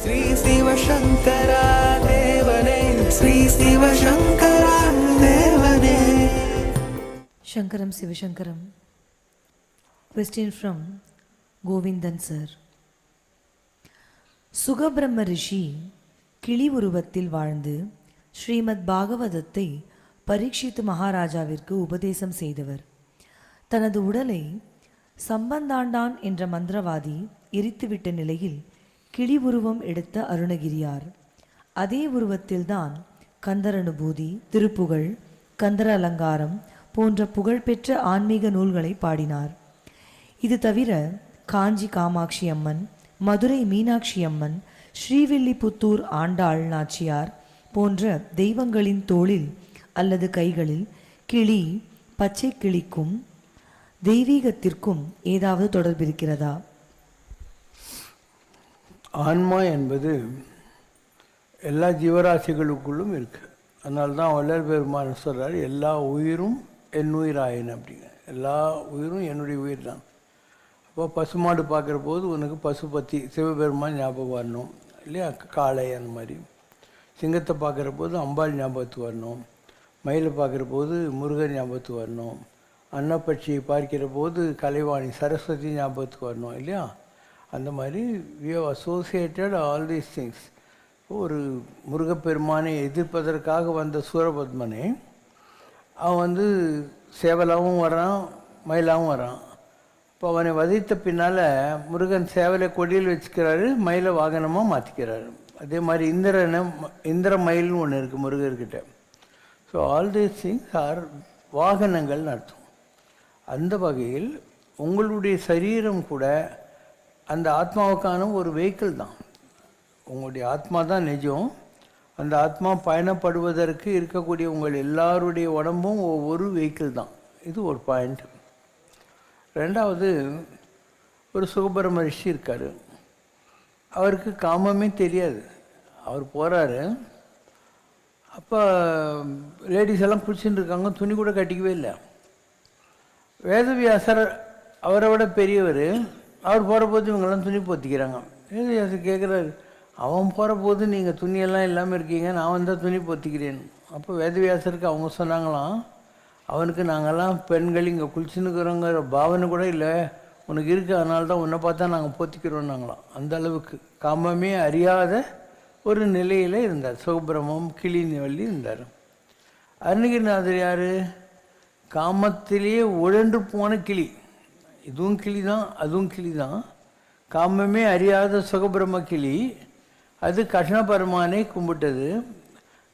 ஸ்ரீ சிவசங்கரா தேவனே, ஸ்ரீ சிவசங்கரா தேவனே. Shankaram Sivashankaram. Question from Govindan sir. Sukabrahma ரிஷி கிளி உருவத்தில் வாழ்ந்து ஸ்ரீமத் பாகவதத்தை பரீட்சித் மகாராஜாவிற்கு உபதேசம் செய்தவர். தனது உடலை சம்பந்தாண்டான் என்ற மந்திரவாதி எரித்துவிட்ட நிலையில் கிளி உருவம் எடுத்த அருணகிரியார் அதே உருவத்தில்தான் கந்தர் அனுபூதி, திருப்புகழ், கந்தர அலங்காரம் போன்ற புகழ்பெற்ற ஆன்மீக நூல்களை பாடினார். இது தவிர காஞ்சி காமாட்சி அம்மன், மதுரை மீனாட்சி அம்மன், ஸ்ரீவில்லிபுத்தூர் ஆண்டாள் நாச்சியார் போன்ற தெய்வங்களின் தோளில் அல்லது கைகளில் கிளி, பச்சை கிளிக்கும் தெய்வீகத்திற்கும் ஏதாவது தொடர்பு இருக்கிறதா? ஆன்மா என்பது எல்லா ஜீவராசிகளுக்குள்ளும் இருக்கு. அதனால்தான் வள்ளல் பெருமான் சொல்றார், எல்லா உயிரும் என் உயிராயின அப்படிங்க. எல்லா உயிரும் என்னுடைய உயிர் தான். அப்போ பசுமாடு பார்க்குற போது உனக்கு பசுபத்தி சிவபெருமான் ஞாபகம் வரணும் இல்லையா, காளை அந்த மாதிரி. சிங்கத்தை பார்க்குற போது அம்பாள் ஞாபகத்துக்கு வரணும். மயிலை பார்க்குற போது முருகன் ஞாபகத்துக்கு வரணும். அன்னப்பட்சியை பார்க்கிற போது கலைவாணி சரஸ்வதி ஞாபகத்துக்கு வரணும் இல்லையா. அந்த மாதிரி we have associated all these things. ஒரு முருகப்பெருமானை எதிர்ப்பதற்காக வந்த சூரபத்மனே அவன் சேவலாகவும் வரான், மயிலாகவும் வரான். இப்போ அவனை வதைத்த பின்னால் முருகன் சேவலை கொடியில் வச்சுக்கிறாரு, மயிலை வாகனமாக மாற்றிக்கிறாரு. அதே மாதிரி இந்திர மயில்னு ஒன்று இருக்குது முருகர்கிட்ட. So all these things are வாகனங்கள் அர்த்தம். அந்த வகையில் உங்களுடைய சரீரம் கூட அந்த ஆத்மாவுக்கான ஒரு வெஹிக்கிள் தான். உங்களுடைய ஆத்மா தான் நிஜம். அந்த ஆத்மா பயணப்படுவதற்கு இருக்கக்கூடிய உங்கள் எல்லாருடைய உடம்பும் ஒவ்வொரு வெஹிக்கிள் தான். இது ஒரு பாயிண்ட். ரெண்டாவது, ஒரு சுகபிரம்ம ரிஷி இருக்கார். அவருக்கு காமமே தெரியாது. அவர் போகிறாரு, அப்போ லேடிஸ் எல்லாம் குளிச்சுட்டு இருக்காங்க, துணி கூட கட்டிக்கவே இல்லை. வேதவியாசர் அவரை விட பெரியவர், அவர் போகிற போது இவங்கெல்லாம் துணி போத்திக்கிறாங்க. வேதவியாசர் கேட்குறாரு, அவன் போகிற போது நீங்கள் துணியெல்லாம் இல்லாமல் இருக்கீங்க, நான் வந்தால் துணி போத்திக்கிறேன். அப்போ வேதவியாசருக்கு அவங்க சொன்னாங்களாம், அவனுக்கு நாங்கள்லாம் பெண்கள் இங்கே குளிச்சுன்னுக்கிறோங்கிற பாவனை கூட இல்லை, உனக்கு இருக்குது, அதனால தான் உன்னை பார்த்தா நாங்கள் போத்திக்கிறோன்னாங்களாம். அந்த அளவுக்கு காமமே அறியாத ஒரு நிலையில் இருந்தார். சுகபிரமம் கிளி வள்ளி இருந்தார். அருணகிரிநாதர் யார்? காமத்திலேயே உழன்று போன கிளி. இதுவும் கிளி தான், அதுவும் கிளி தான். காமமே அறியாத சுகபிரம கிளி. அது கிருஷ்ண பெருமானை கும்பிட்டது.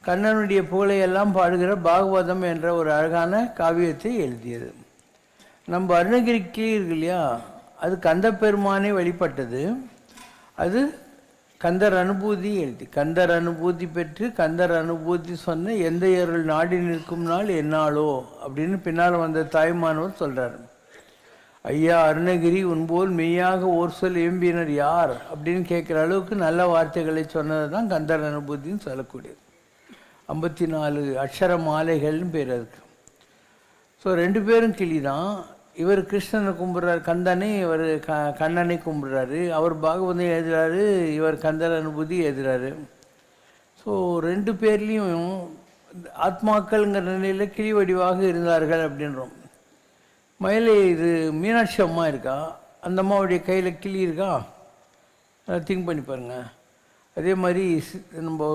கண்ணனுடைய புகழையெல்லாம் பாடுகிற பாகவதம் என்ற ஒரு அழகான காவியத்தை எழுதியது. நம்ம அருணகிரி கிளி இருக்கு இல்லையா, அது கந்த பெருமானை வழிபட்டது. அது கந்தர் அனுபூதி எழுதி, கந்தர் அனுபூதி பெற்று கந்தர் அனுபூதி சொன்ன எந்த ஏருள் நாடி நிற்கும் நாள் என்னாலோ அப்படின்னு பின்னால் வந்த தாய்மானவர் சொல்கிறார். ஐயா அருணகிரி உன்போல் மெய்யாக ஓர் சொல் எம்பினர் யார் அப்படின்னு கேட்குற அளவுக்கு நல்ல வார்த்தைகளை சொன்னது தான் கந்தர் அனுபூதின்னு சொல்லக்கூடியது. 54 அக்ஷர மாலைகள்னு பேர் அதுக்கு. ஸோ ரெண்டு பேரும் கிளி தான். இவர் கிருஷ்ணனை கும்பிட்றாரு, கந்தனை, இவர் கண்ணனை கும்பிட்றாரு. அவர் பாகவதம் எழுதுறாரு, இவர் கந்தர் அனுபூதி எழுதுறாரு. ஸோ ரெண்டு பேர்லேயும் ஆத்மாக்கள்ங்கிற நிலையில் கிளி வடிவாக இருந்தார்கள் அப்படின்றோம். மயிலை இது மீனாட்சி அம்மா இருக்கா, அந்த அம்மாவுடைய கையில் கிளி இருக்கா, திங்க் பண்ணி பாருங்கள். அதே மாதிரி நம்ம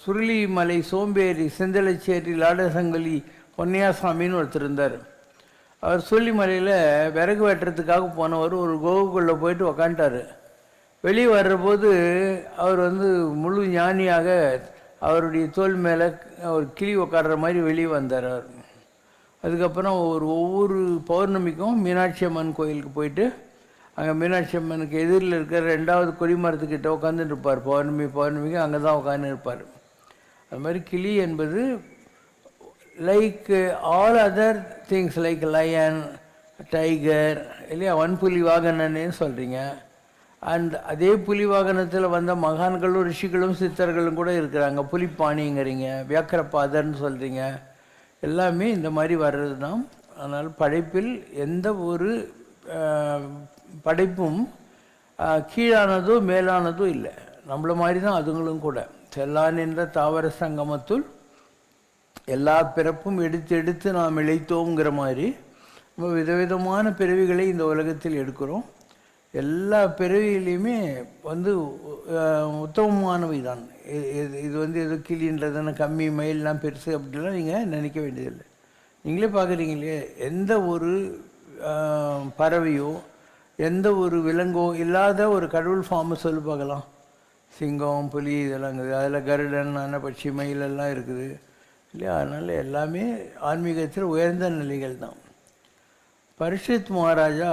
சுருளி மலை சோம்பேறி செந்தலைச்சேரி லாடசங்கலி பொன்னையாசாமின்னு ஒருத்தர் இருந்தார். அவர் சுருளிமலையில் விறகு வெட்டுறதுக்காக போனவர் ஒரு கோவுக்குள்ளே போயிட்டு உக்காண்டார். வெளியே வர்றபோது அவர் முழு ஞானியாக அவருடைய தோல் மேலே ஒரு கிளி உக்காடுற மாதிரி வெளியே வந்தார் அவர். அதுக்கப்புறம் ஒவ்வொரு பௌர்ணமிக்கும் மீனாட்சி அம்மன் கோயிலுக்கு போயிட்டு அங்கே மீனாட்சி அம்மனுக்கு எதிரில் இருக்கிற 2வது கொடிமரத்துக்கிட்ட உட்காந்துட்டு இருப்பார். பௌர்ணமிக்கு அங்கே தான் உட்காந்து இருப்பார். அது மாதிரி கிளி என்பது like all other things like lion, tiger இல்லையா, வன்புலி வாகனன்னு சொல்கிறீங்க. அண்ட் அதே புலி வாகனத்தில் வந்த மகான்களும் ரிஷிகளும் சித்தர்களும் கூட இருக்கிறாங்க. புலிப்பாணிங்கிறீங்க, வியாக்கிரபாதர்ன்னு சொல்கிறீங்க. எல்லாமே இந்த மாதிரி வர்றது தான். அதனால் படைப்பில் எந்த ஒரு படைப்பும் கீழானதோ மேலானதோ இல்லை. நம்மள மாதிரி தான் அதுங்களும் கூட. செல்லான் என்ற தாவர சங்கமத்துள் எல்லா பிறப்பும் எடுத்து எடுத்து நாம் இழைத்தோங்கிற மாதிரி நம்ம விதவிதமான பிறவிகளை இந்த உலகத்தில் எடுக்கிறோம். எல்லா பிறவிகளையுமே வந்து உத்தமமானவை தான். இது வந்து எதோ கிளின்றதுன்னு கம்மி மயிலெலாம் பெருசு அப்படிலாம் நீங்கள் நினைக்க வேண்டியதில்லை. நீங்களே பார்க்குறீங்களே, எந்த ஒரு பறவையோ எந்த ஒரு விலங்கோ இல்லாத ஒரு கடவுள் ஃபார்மை சொல்லி பார்க்கலாம். சிங்கம், புலி இதெல்லாம் இருக்குது. அதில் கருடன், அன்னப்பட்சி, மயிலெல்லாம் இருக்குது இல்லையா? அதனால் எல்லாமே ஆன்மீகத்தில் உயர்ந்த நிலைகள் தான். பரீட்சித் மகாராஜா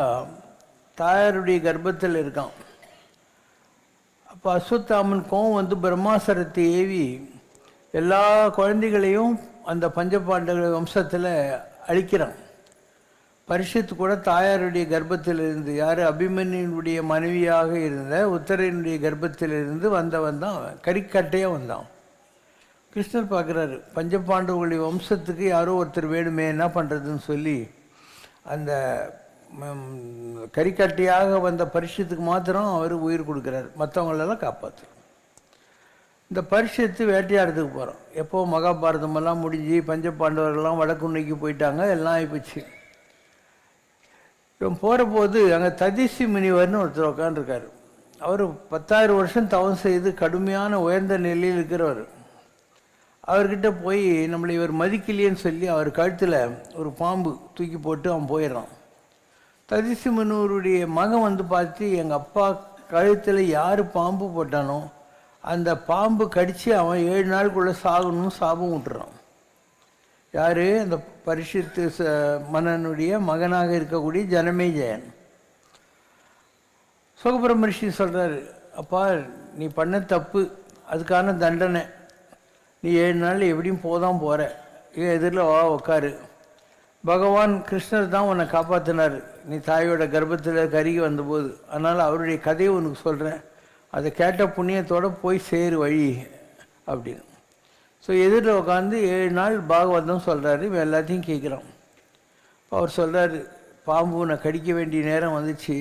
தாயாருடைய கர்ப்பத்தில் இருக்கான். அப்போ அஸ்வத்தாமன் கோவம் வந்து பிரம்மாசரத்தை ஏவி எல்லா குழந்தைகளையும் அந்த பஞ்சபாண்டவ வம்சத்தில் அழிக்கிறான். பரீட்சித் கூட தாயாருடைய கர்ப்பத்தில் இருந்து, யார் அபிமன்யுடைய மனைவியாக இருந்த உத்தரையினுடைய கர்ப்பத்திலிருந்து வந்தவன் தான், கரிக்கட்டையாக வந்தான். கிருஷ்ணர் பார்க்குறாரு, பஞ்சபாண்டவர்களுடைய வம்சத்துக்கு யாரோ ஒருத்தர் வேணுமே, என்ன பண்ணுறதுன்னு சொல்லி அந்த கரிக்கட்டையாக வந்த பரீட்சத்துக்கு மாத்திரம் அவர் உயிர் கொடுக்குறார், மற்றவங்களெல்லாம் காப்பாற்று. இந்த பரீட்சத்து வேட்டையாடுறதுக்கு போகிறோம். எப்போ மகாபாரதமெல்லாம் முடிஞ்சு பஞ்சபாண்டவர்கள்லாம் வடக்குன்னைக்கு போயிட்டாங்க, எல்லாம் ஆகிப்போச்சு. இவன் போகிற போது அங்கே ததிசி முனிவர்னு ஒருத்தர் உட்காந்துருக்காரு. அவர் 10,000 வருஷம் தவம் செய்து கடுமையான உயர்ந்த நிலையில் இருக்கிறவர். அவர்கிட்ட போய் நம்மளை இவர் மதிக்கலையேன்னு சொல்லி அவர் கழுத்தில் ஒரு பாம்பு தூக்கி போட்டு அவன் போயிடுறான். ததிசி முனிவருடைய மகன் வந்து பார்த்து, எங்கள் அப்பா கழுத்தில் யார் பாம்பு போட்டானோ அந்த பாம்பு கடித்து அவன் 7 நாளுக்குள்ளே சாகணும்னு சாபம் விட்டுறான். யார்? அந்த பரீட்சித்து மன்னனுடைய மகனாக இருக்கக்கூடிய ஜனமேஜயன். சுகபிரம்ம ரிஷி சொல்கிறாரு, அப்பா நீ பண்ண தப்பு, அதுக்கான தண்டனை. நீ 7 நாள் எப்படியும் போதான் போகிற, எதிரில் வா உக்காரு. பகவான் கிருஷ்ணர் தான் உன்னை காப்பாற்றினார் நீ தாயோட கர்ப்பத்தில் கருகி வந்தபோது. அதனால் அவருடைய கதையை உனக்கு சொல்கிறேன், அதை கேட்ட புண்ணியத்தோடு போய் சேரு வழி அப்படின்னு. ஸோ எதிரில் உட்காந்து 7 நாள் பாகவதம் சொல்கிறாரு. இவன் எல்லாத்தையும் கேட்குறான். அவர் சொல்கிறாரு, பாம்பு உன்னை கடிக்க வேண்டிய நேரம் வந்துச்சு.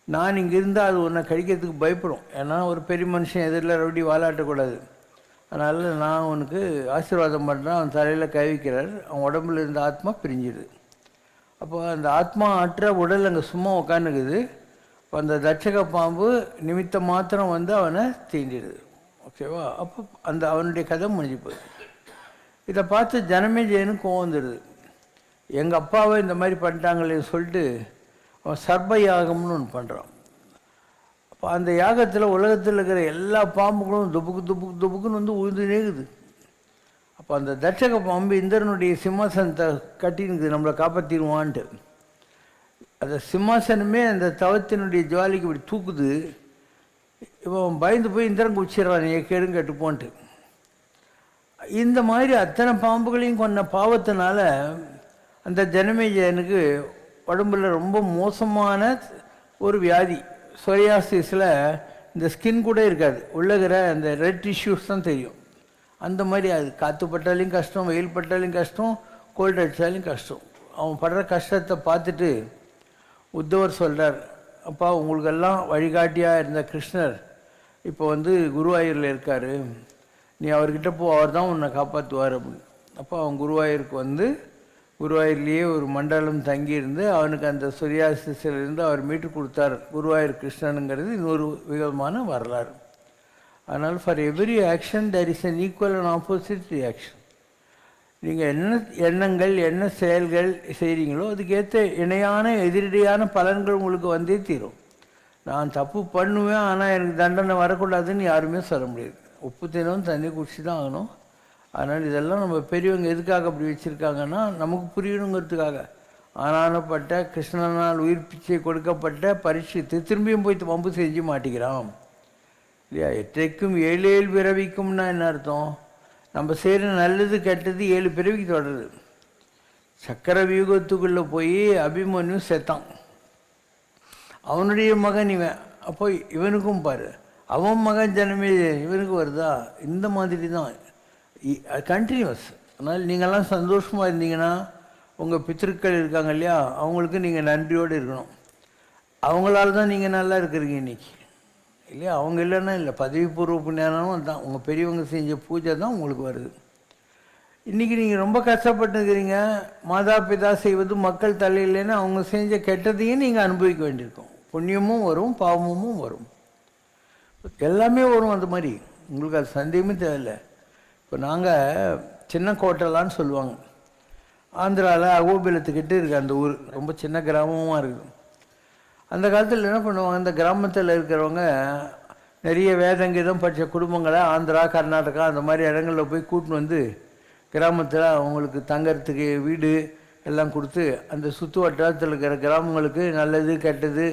நான் இங்கே இருந்தால் அது உன்னை கடிக்கிறதுக்கு பயப்படும். ஏன்னா ஒரு பெரிய மனுஷன் எதிரில் ரவுடி வாலாட்டக்கூடாது. அதனால் நான் உனக்கு ஆசீர்வாதம் பண்ணுறேன். அவன் தலையில் கை வைக்கிறார். அவன் உடம்புல இருந்த ஆத்மா பிரிஞ்சிடுது. அப்போ அந்த ஆத்மா ஆற்ற உடல் அங்கே சும்மா உட்காந்துக்குது. இப்போ அந்த தட்சக பாம்பு நிமித்த மாத்திரம் வந்து அவனை தீண்டிடுது. ஓகேவா? அப்போ அந்த அவனுடைய கதை முடிஞ்சு போகுது. இதை பார்த்து ஜனமேஜயனுக்கு கோவம் வந்துடுது. எங்கள் அப்பாவை இந்த மாதிரி பண்ணிட்டாங்களேன்னு சொல்லிட்டு அவன் சர்ப யாகம்னு ஒன்று பண்ணுறான். அப்போ அந்த யாகத்தில் உலகத்தில் இருக்கிற எல்லா பாம்புகளும் துப்புக்கு துப்புக்கு துப்புக்குன்னு வந்து உழுந்து நேகுது. அப்போ அந்த தட்சக பாம்பு இந்திரனுடைய சிம்மாசனத்தை கட்டினுக்குது, நம்மளை காப்பாற்றிடுவான்ட்டு. அந்த சிம்மாசனமே அந்த தவத்தினுடைய ஜுவாலிக்கு இப்படி தூக்குது. இவன் பயந்து போய் இந்திரன் குச்சிடுறான், நீ கேடுங்க கெட்டு போன்ட்டு. இந்த மாதிரி அத்தனை பாம்புகளையும் கொண்ட பாவத்தினால அந்த ஜனமேஜயனுக்கு உடம்புல ரொம்ப மோசமான ஒரு வியாதி, சொரியாசிஸில் இந்த ஸ்கின் கூட இருக்காது, உள்ளகிற அந்த ரெட் டிஷ்யூஸ் தான் தெரியும். அந்த மாதிரி அது காற்று பட்டாலையும் கஷ்டம், வெயில் பட்டாலையும் கஷ்டம், கோல்டு அடித்தாலையும் கஷ்டம். அவன் படுற கஷ்டத்தை பார்த்துட்டு உத்தவர் சொல்கிறார், அப்பா உங்களுக்கெல்லாம் வழிகாட்டியாக இருந்த கிருஷ்ணர் இப்போ வந்து குருவாயூரில் இருக்கார், நீ அவர்கிட்ட போ, அவர் தான் உன்னை காப்பாற்றுவார் அப்படின்னு. அப்போ அவன் குருவாயூருக்கு வந்து குருவாயூர்லேயே ஒரு மண்டலம் தங்கியிருந்து அவனுக்கு அந்த சொரியாசிஸிலிருந்து அவர் மீட்டு கொடுத்தார். குருவாயூர் கிருஷ்ணனுங்கிறது இன்னொரு விதமான வரலாறு. அதனால் for every action there is an equal and opposite reaction. நீங்கள் என்ன எண்ணங்கள் என்ன செயல்கள் செய்கிறீங்களோ அதுக்கேற்ற இணையான எதிரடியான பலன்கள் உங்களுக்கு வந்தே தீரும். நான் தப்பு பண்ணுவேன் ஆனால் எனக்கு தண்டனை வரக்கூடாதுன்னு யாருமே சொல்ல முடியாது. உப்பு தினம் தண்ணி குடிச்சு தான் ஆகணும். அதனால் இதெல்லாம் நம்ம பெரியவங்க எதுக்காக அப்படி வச்சுருக்காங்கன்னா நமக்கு புரியணுங்கிறதுக்காக. ஆனானப்பட்ட கிருஷ்ணனால் உயிர் பிச்சை கொடுக்கப்பட்ட பரீட்சித்து திரும்பியும் போய் வம்பு செஞ்சு மாட்டிக்கிறான் இல்லையா? எற்றைக்கும் 7 பிறவிக்கும்னா என்ன அர்த்தம்? நம்ம செய்கிற நல்லது கெட்டது 7 பிறவிக்கு தொடருது. சக்கர வியூகத்துக்குள்ளே போய் அபிமன்யு செத்தான், அவனுடைய மகன் இவன். அப்போ இவனுக்கும் பாரு, அவன் மகன் ஜனமே இவனுக்கு வருதா? இந்த மாதிரி தான் கண்டினியூஸ். அதனால் நீங்கள்லாம் சந்தோஷமாக இருந்தீங்கன்னா உங்கள் பித்திருக்கள் இருக்காங்க இல்லையா, அவங்களுக்கு நீங்கள் நன்றியோடு இருக்கணும். அவங்களால தான் நீங்கள் நல்லா இருக்கிறீங்க இன்றைக்கி. இல்லையா? அவங்க இல்லைன்னா இல்லை, பதவி பூர்வ புண்ணியானமும் தான், உங்கள் பெரியவங்க செஞ்ச பூஜை தான் உங்களுக்கு வருது. இன்றைக்கி நீங்கள் ரொம்ப கஷ்டப்பட்டுருக்கிறீங்க, மாதா பிதா செய்வது மக்கள் தலையிலேன்னு அவங்க செஞ்ச கெட்டதையும் நீங்கள் அனுபவிக்க வேண்டியிருக்கும். புண்ணியமும் வரும், பாவமும் வரும், எல்லாமே வரும். அந்த மாதிரி உங்களுக்கு அது சந்தேகமே தேவையில்லை. இப்போ நாங்கள் சின்ன கோட்டலான்னு சொல்லுவாங்க, ஆந்திராவில் அகோபிலத்துக்கிட்ட இருக்குது அந்த ஊர், ரொம்ப சின்ன கிராமமாக இருக்குது. அந்த காலத்தில் என்ன பண்ணுவாங்க, அந்த கிராமத்தில் இருக்கிறவங்க நிறைய வேதங்கீதம் படித்த குடும்பங்களை ஆந்திரா கர்நாடகா அந்த மாதிரி இடங்களில் போய் கூட்டின்னு வந்து கிராமத்தில் அவங்களுக்கு தங்கறதுக்கு வீடு எல்லாம் கொடுத்து அந்த சுற்று வட்டாரத்தில் இருக்கிற கிராமங்களுக்கு நல்லது கெட்டது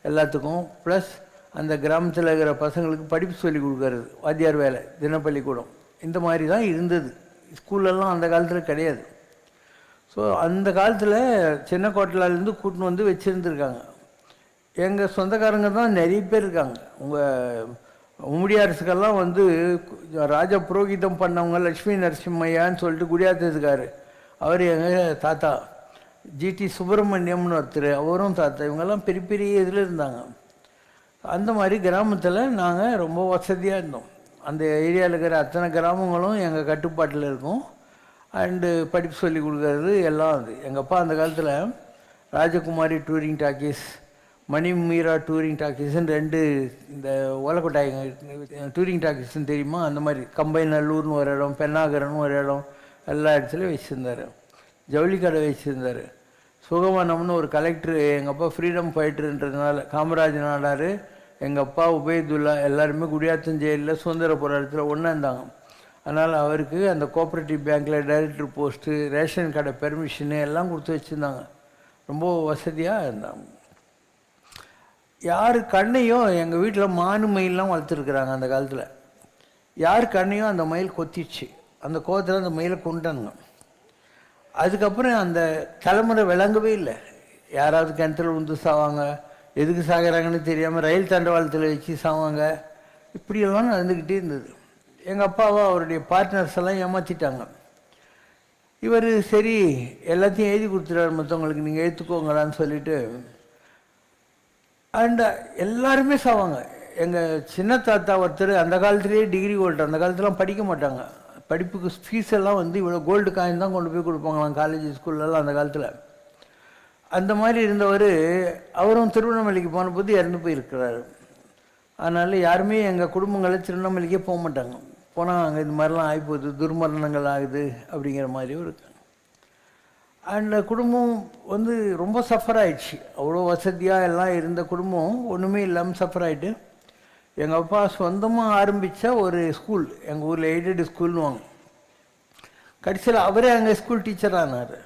எல்லாத்துக்கும், ப்ளஸ் அந்த கிராமத்தில் இருக்கிற பசங்களுக்கு படிப்பு சொல்லி கொடுக்கறது, வாத்தியார் வேலை, தினப்பள்ளிக்கூடம், இந்த மாதிரி தான் இருந்தது. ஸ்கூலெல்லாம் அந்த காலத்தில் கிடையாது. ஸோ அந்த காலத்தில் சின்ன கோட்டலாலேருந்து கூட்டின்னு வந்து வச்சுருந்துருக்காங்க. எங்கள் சொந்தக்காரங்க தான் நிறைய பேர் இருக்காங்க. உங்கள் உம்முடியாரசுக்கெல்லாம் வந்து ராஜா புரோகிதம் பண்ணவங்க லட்சுமி நரசிம்மையான்னு சொல்லிட்டு குடியாத்ததுக்காரு, அவர் எங்கள் தாத்தா. ஜிடி சுப்பிரமணியம்னு ஒருத்தர், அவரும் தாத்தா. இவங்கெல்லாம் பெரிய பெரிய இதில் இருந்தாங்க. அந்த மாதிரி கிராமத்தில் நாங்கள் ரொம்ப வசதியாக இருந்தோம். அந்த ஏரியாவில் இருக்கிற அத்தனை கிராமங்களும் எங்கள் கட்டுப்பாட்டில் இருக்கும். அண்டு படிப்பு சொல்லி கொடுக்கறது எல்லாம். அது எங்கள் அப்பா அந்த காலத்தில் ராஜகுமாரி டூரிங் டாக்கீஸ், மணி மீரா டூரிங் டாக்கீஸ்ன்னு 2 இந்த ஓலக்கோட்டாய் டூரிங் டாக்கீஸ்ன்னு தெரியுமா, அந்த மாதிரி கம்பைநல்லூர்னு ஒரு இடம், பெண்ணாகரன்னு ஒரு இடம், எல்லா இடத்துலையும் வச்சுருந்தார். ஜவுளி கடை வச்சுருந்தார். சுகவனம்னு ஒரு கலெக்டர், எங்கள் அப்பா ஃப்ரீடம் ஃபைட்டருன்றதுனால காமராஜ் நாடார், எங்கள் அப்பா உபயதுல்லா எல்லாருமே குடியாத்தம் ஜெயிலில் சுதந்திர போராட்டத்தில் ஒன்றா இருந்தாங்க. அதனால் அவருக்கு அந்த கோஆப்ரேட்டிவ் பேங்க்கில் டைரக்டர் போஸ்ட்டு, ரேஷன் கடை பெர்மிஷனு எல்லாம் கொடுத்து வச்சுருந்தாங்க. ரொம்ப வசதியாக இருந்தாங்க. யார் கண்ணையும், எங்கள் வீட்டில் மானு மயிலெலாம் வளர்த்துருக்குறாங்க அந்த காலத்தில். யார் கண்ணையும் அந்த மயில் கொத்திடுச்சு. அந்த கோவத்தில் அந்த மயிலை கொண்டானுங்க. அதுக்கப்புறம் அந்த தலைமுறை விளங்கவே இல்லை. யாராவது கிணத்துல விழுந்து சாவாங்க, எதுக்கு சாகிறாங்கன்னு தெரியாமல் ரயில் தண்டவாளத்தில் வச்சு சாவாங்க. இப்படியெல்லாம் நடந்துக்கிட்டே இருந்தது. எங்கள் அப்பாவை அவருடைய பார்ட்னர்ஸ் எல்லாம் ஏமாற்றிட்டாங்க. இவர் சரி எல்லாத்தையும் எழுதி கொடுத்துட்டாரு, மற்றவங்களுக்கு நீங்கள் எழுத்துக்கோங்களான்னு சொல்லிட்டு. அண்ட் எல்லாருமே சாவாங்க. எங்கள் சின்ன தாத்தா ஒருத்தர் அந்த காலத்துலேயே டிகிரி ஹோல்டர். அந்த காலத்துலாம் படிக்க மாட்டாங்க, படிப்புக்கு ஃபீஸ் எல்லாம் வந்து இவ்வளோ கோல்டு காயின் தான் கொண்டு போய் கொடுப்பாங்களாம் காலேஜ் ஸ்கூல்லலாம் அந்த காலத்தில். அந்த மாதிரி இருந்தவர், அவரும் திருவண்ணாமலைக்கு போன போது இறந்து போயிருக்கிறாரு. அதனால் யாருமே எங்கள் குடும்பங்களை திருவண்ணாமலைக்கே போக மாட்டாங்க. போனால் அங்கே இது மாதிரிலாம் ஆகிப்போகுது, துர்மரணங்கள் ஆகுது அப்படிங்கிற மாதிரியும் இருக்கு. அந்த குடும்பம் வந்து ரொம்ப சஃபர் ஆயிடுச்சு. அவ்வளோ வசதியாக எல்லாம் இருந்த குடும்பம் ஒன்றுமே இல்லாமல் சஃபர் ஆகிட்டு, எங்கள் அப்பா சொந்தமாக ஆரம்பித்த ஒரு ஸ்கூல், எங்கள் ஊரில் எய்டட் ஸ்கூல்னு வாங்க, கடைசியில் அவரே அங்கே ஸ்கூல் டீச்சரானார்.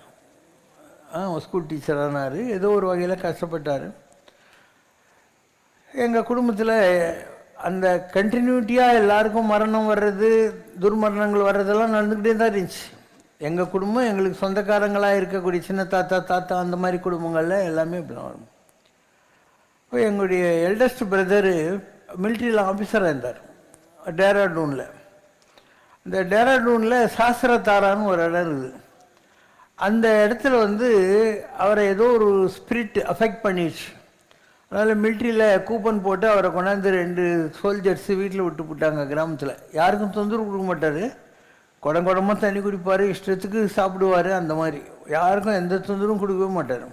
ஸ்கூல் டீச்சரானார். ஏதோ ஒரு வகையில் கஷ்டப்பட்டார். எங்கள் குடும்பத்தில் அந்த கண்டினியூட்டியாக எல்லாருக்கும் மரணம் வர்றது, துர்மரணங்கள் வர்றதெல்லாம் நடந்துக்கிட்டே தான் இருந்துச்சு. எங்கள் குடும்பம், எங்களுக்கு சொந்தக்காரங்களாக இருக்கக்கூடிய சின்ன தாத்தா அந்த மாதிரி குடும்பங்களில் எல்லாமே இப்படி வரும். இப்போ எங்களுடைய எல்டஸ்ட் பிரதரு மிலிட்ரியில் ஆஃபீஸராக இருந்தார் டேராடூனில். இந்த டேராடூனில் சாஸ்திரத்தாரான்னு ஒரு இடம் இருக்குது. அந்த இடத்துல வந்து அவரை ஏதோ ஒரு ஸ்பிரிட் அஃபெக்ட் பண்ணிடுச்சு. அதனால் மிலிட்ரியில் கூப்பன் போட்டு அவரை கொண்டாந்து 2 சோல்ஜர்ஸு வீட்டில் விட்டு போட்டாங்க. கிராமத்தில் யாருக்கும் தொந்தரவு கொடுக்க மாட்டார், குடமாக தண்ணி குடிப்பார், இஷ்டத்துக்கு சாப்பிடுவார். அந்த மாதிரி யாருக்கும் எந்த தொந்தரவும் கொடுக்கவே மாட்டார்.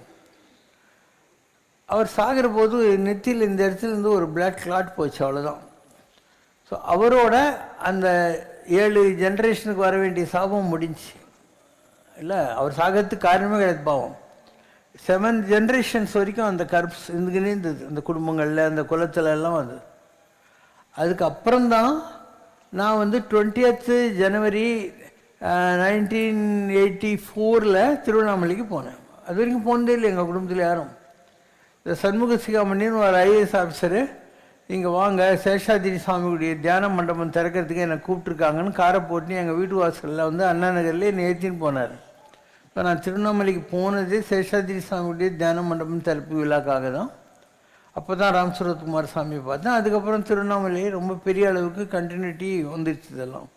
அவர் சாகிற போது நெத்தியில் இந்த இடத்துலேருந்து ஒரு பிளாக் கிளாட் போச்சு, அவ்வளோதான். ஸோ அவரோட அந்த 7 ஜென்ரேஷனுக்கு வர வேண்டிய சாபம் முடிஞ்சு இல்லை. அவர் சாகிறதுக்கு காரணமே கிடையாது, பாவம். 7 ஜென்ரேஷன்ஸ் வரைக்கும் அந்த கர்ப்ஸ் இருந்துக்கினே இருந்தது அந்த குடும்பங்களில், அந்த குலத்தில் எல்லாம் வந்தது. அதுக்கப்புறம்தான் நான் வந்து 20th ஜனவரி 1984 திருவண்ணாமலைக்கு போனேன். அது வரைக்கும் போனதே இல்லை எங்கள் குடும்பத்தில் யாரும். இந்த சண்முக சிகாமணின்னு ஒரு IAS ஆஃபீஸரு, இங்கே வாங்க சேஷாதிரி சுவாமியுடைய தியான மண்டபம் திறக்கிறதுக்கு என்னை கூப்பிட்ருக்காங்கன்னு காரை போட்டு எங்கள் வீட்டு வாசலில் வந்து அண்ணா நகர்லேயே நேர்த்தின்னு போனார். இப்போ நான் திருவண்ணாமலைக்கு போனதே சேஷாதிரி சுவாமியுடைய தியான மண்டபம் திறப்பு விழாக்காக தான். அப்போ தான் ராம்சுரத்குமார் சாமியை பார்த்தேன். அதுக்கப்புறம் திருவண்ணாமலையே ரொம்ப பெரிய அளவுக்கு கண்டினியூட்டி வந்துடுச்சு இதெல்லாம்.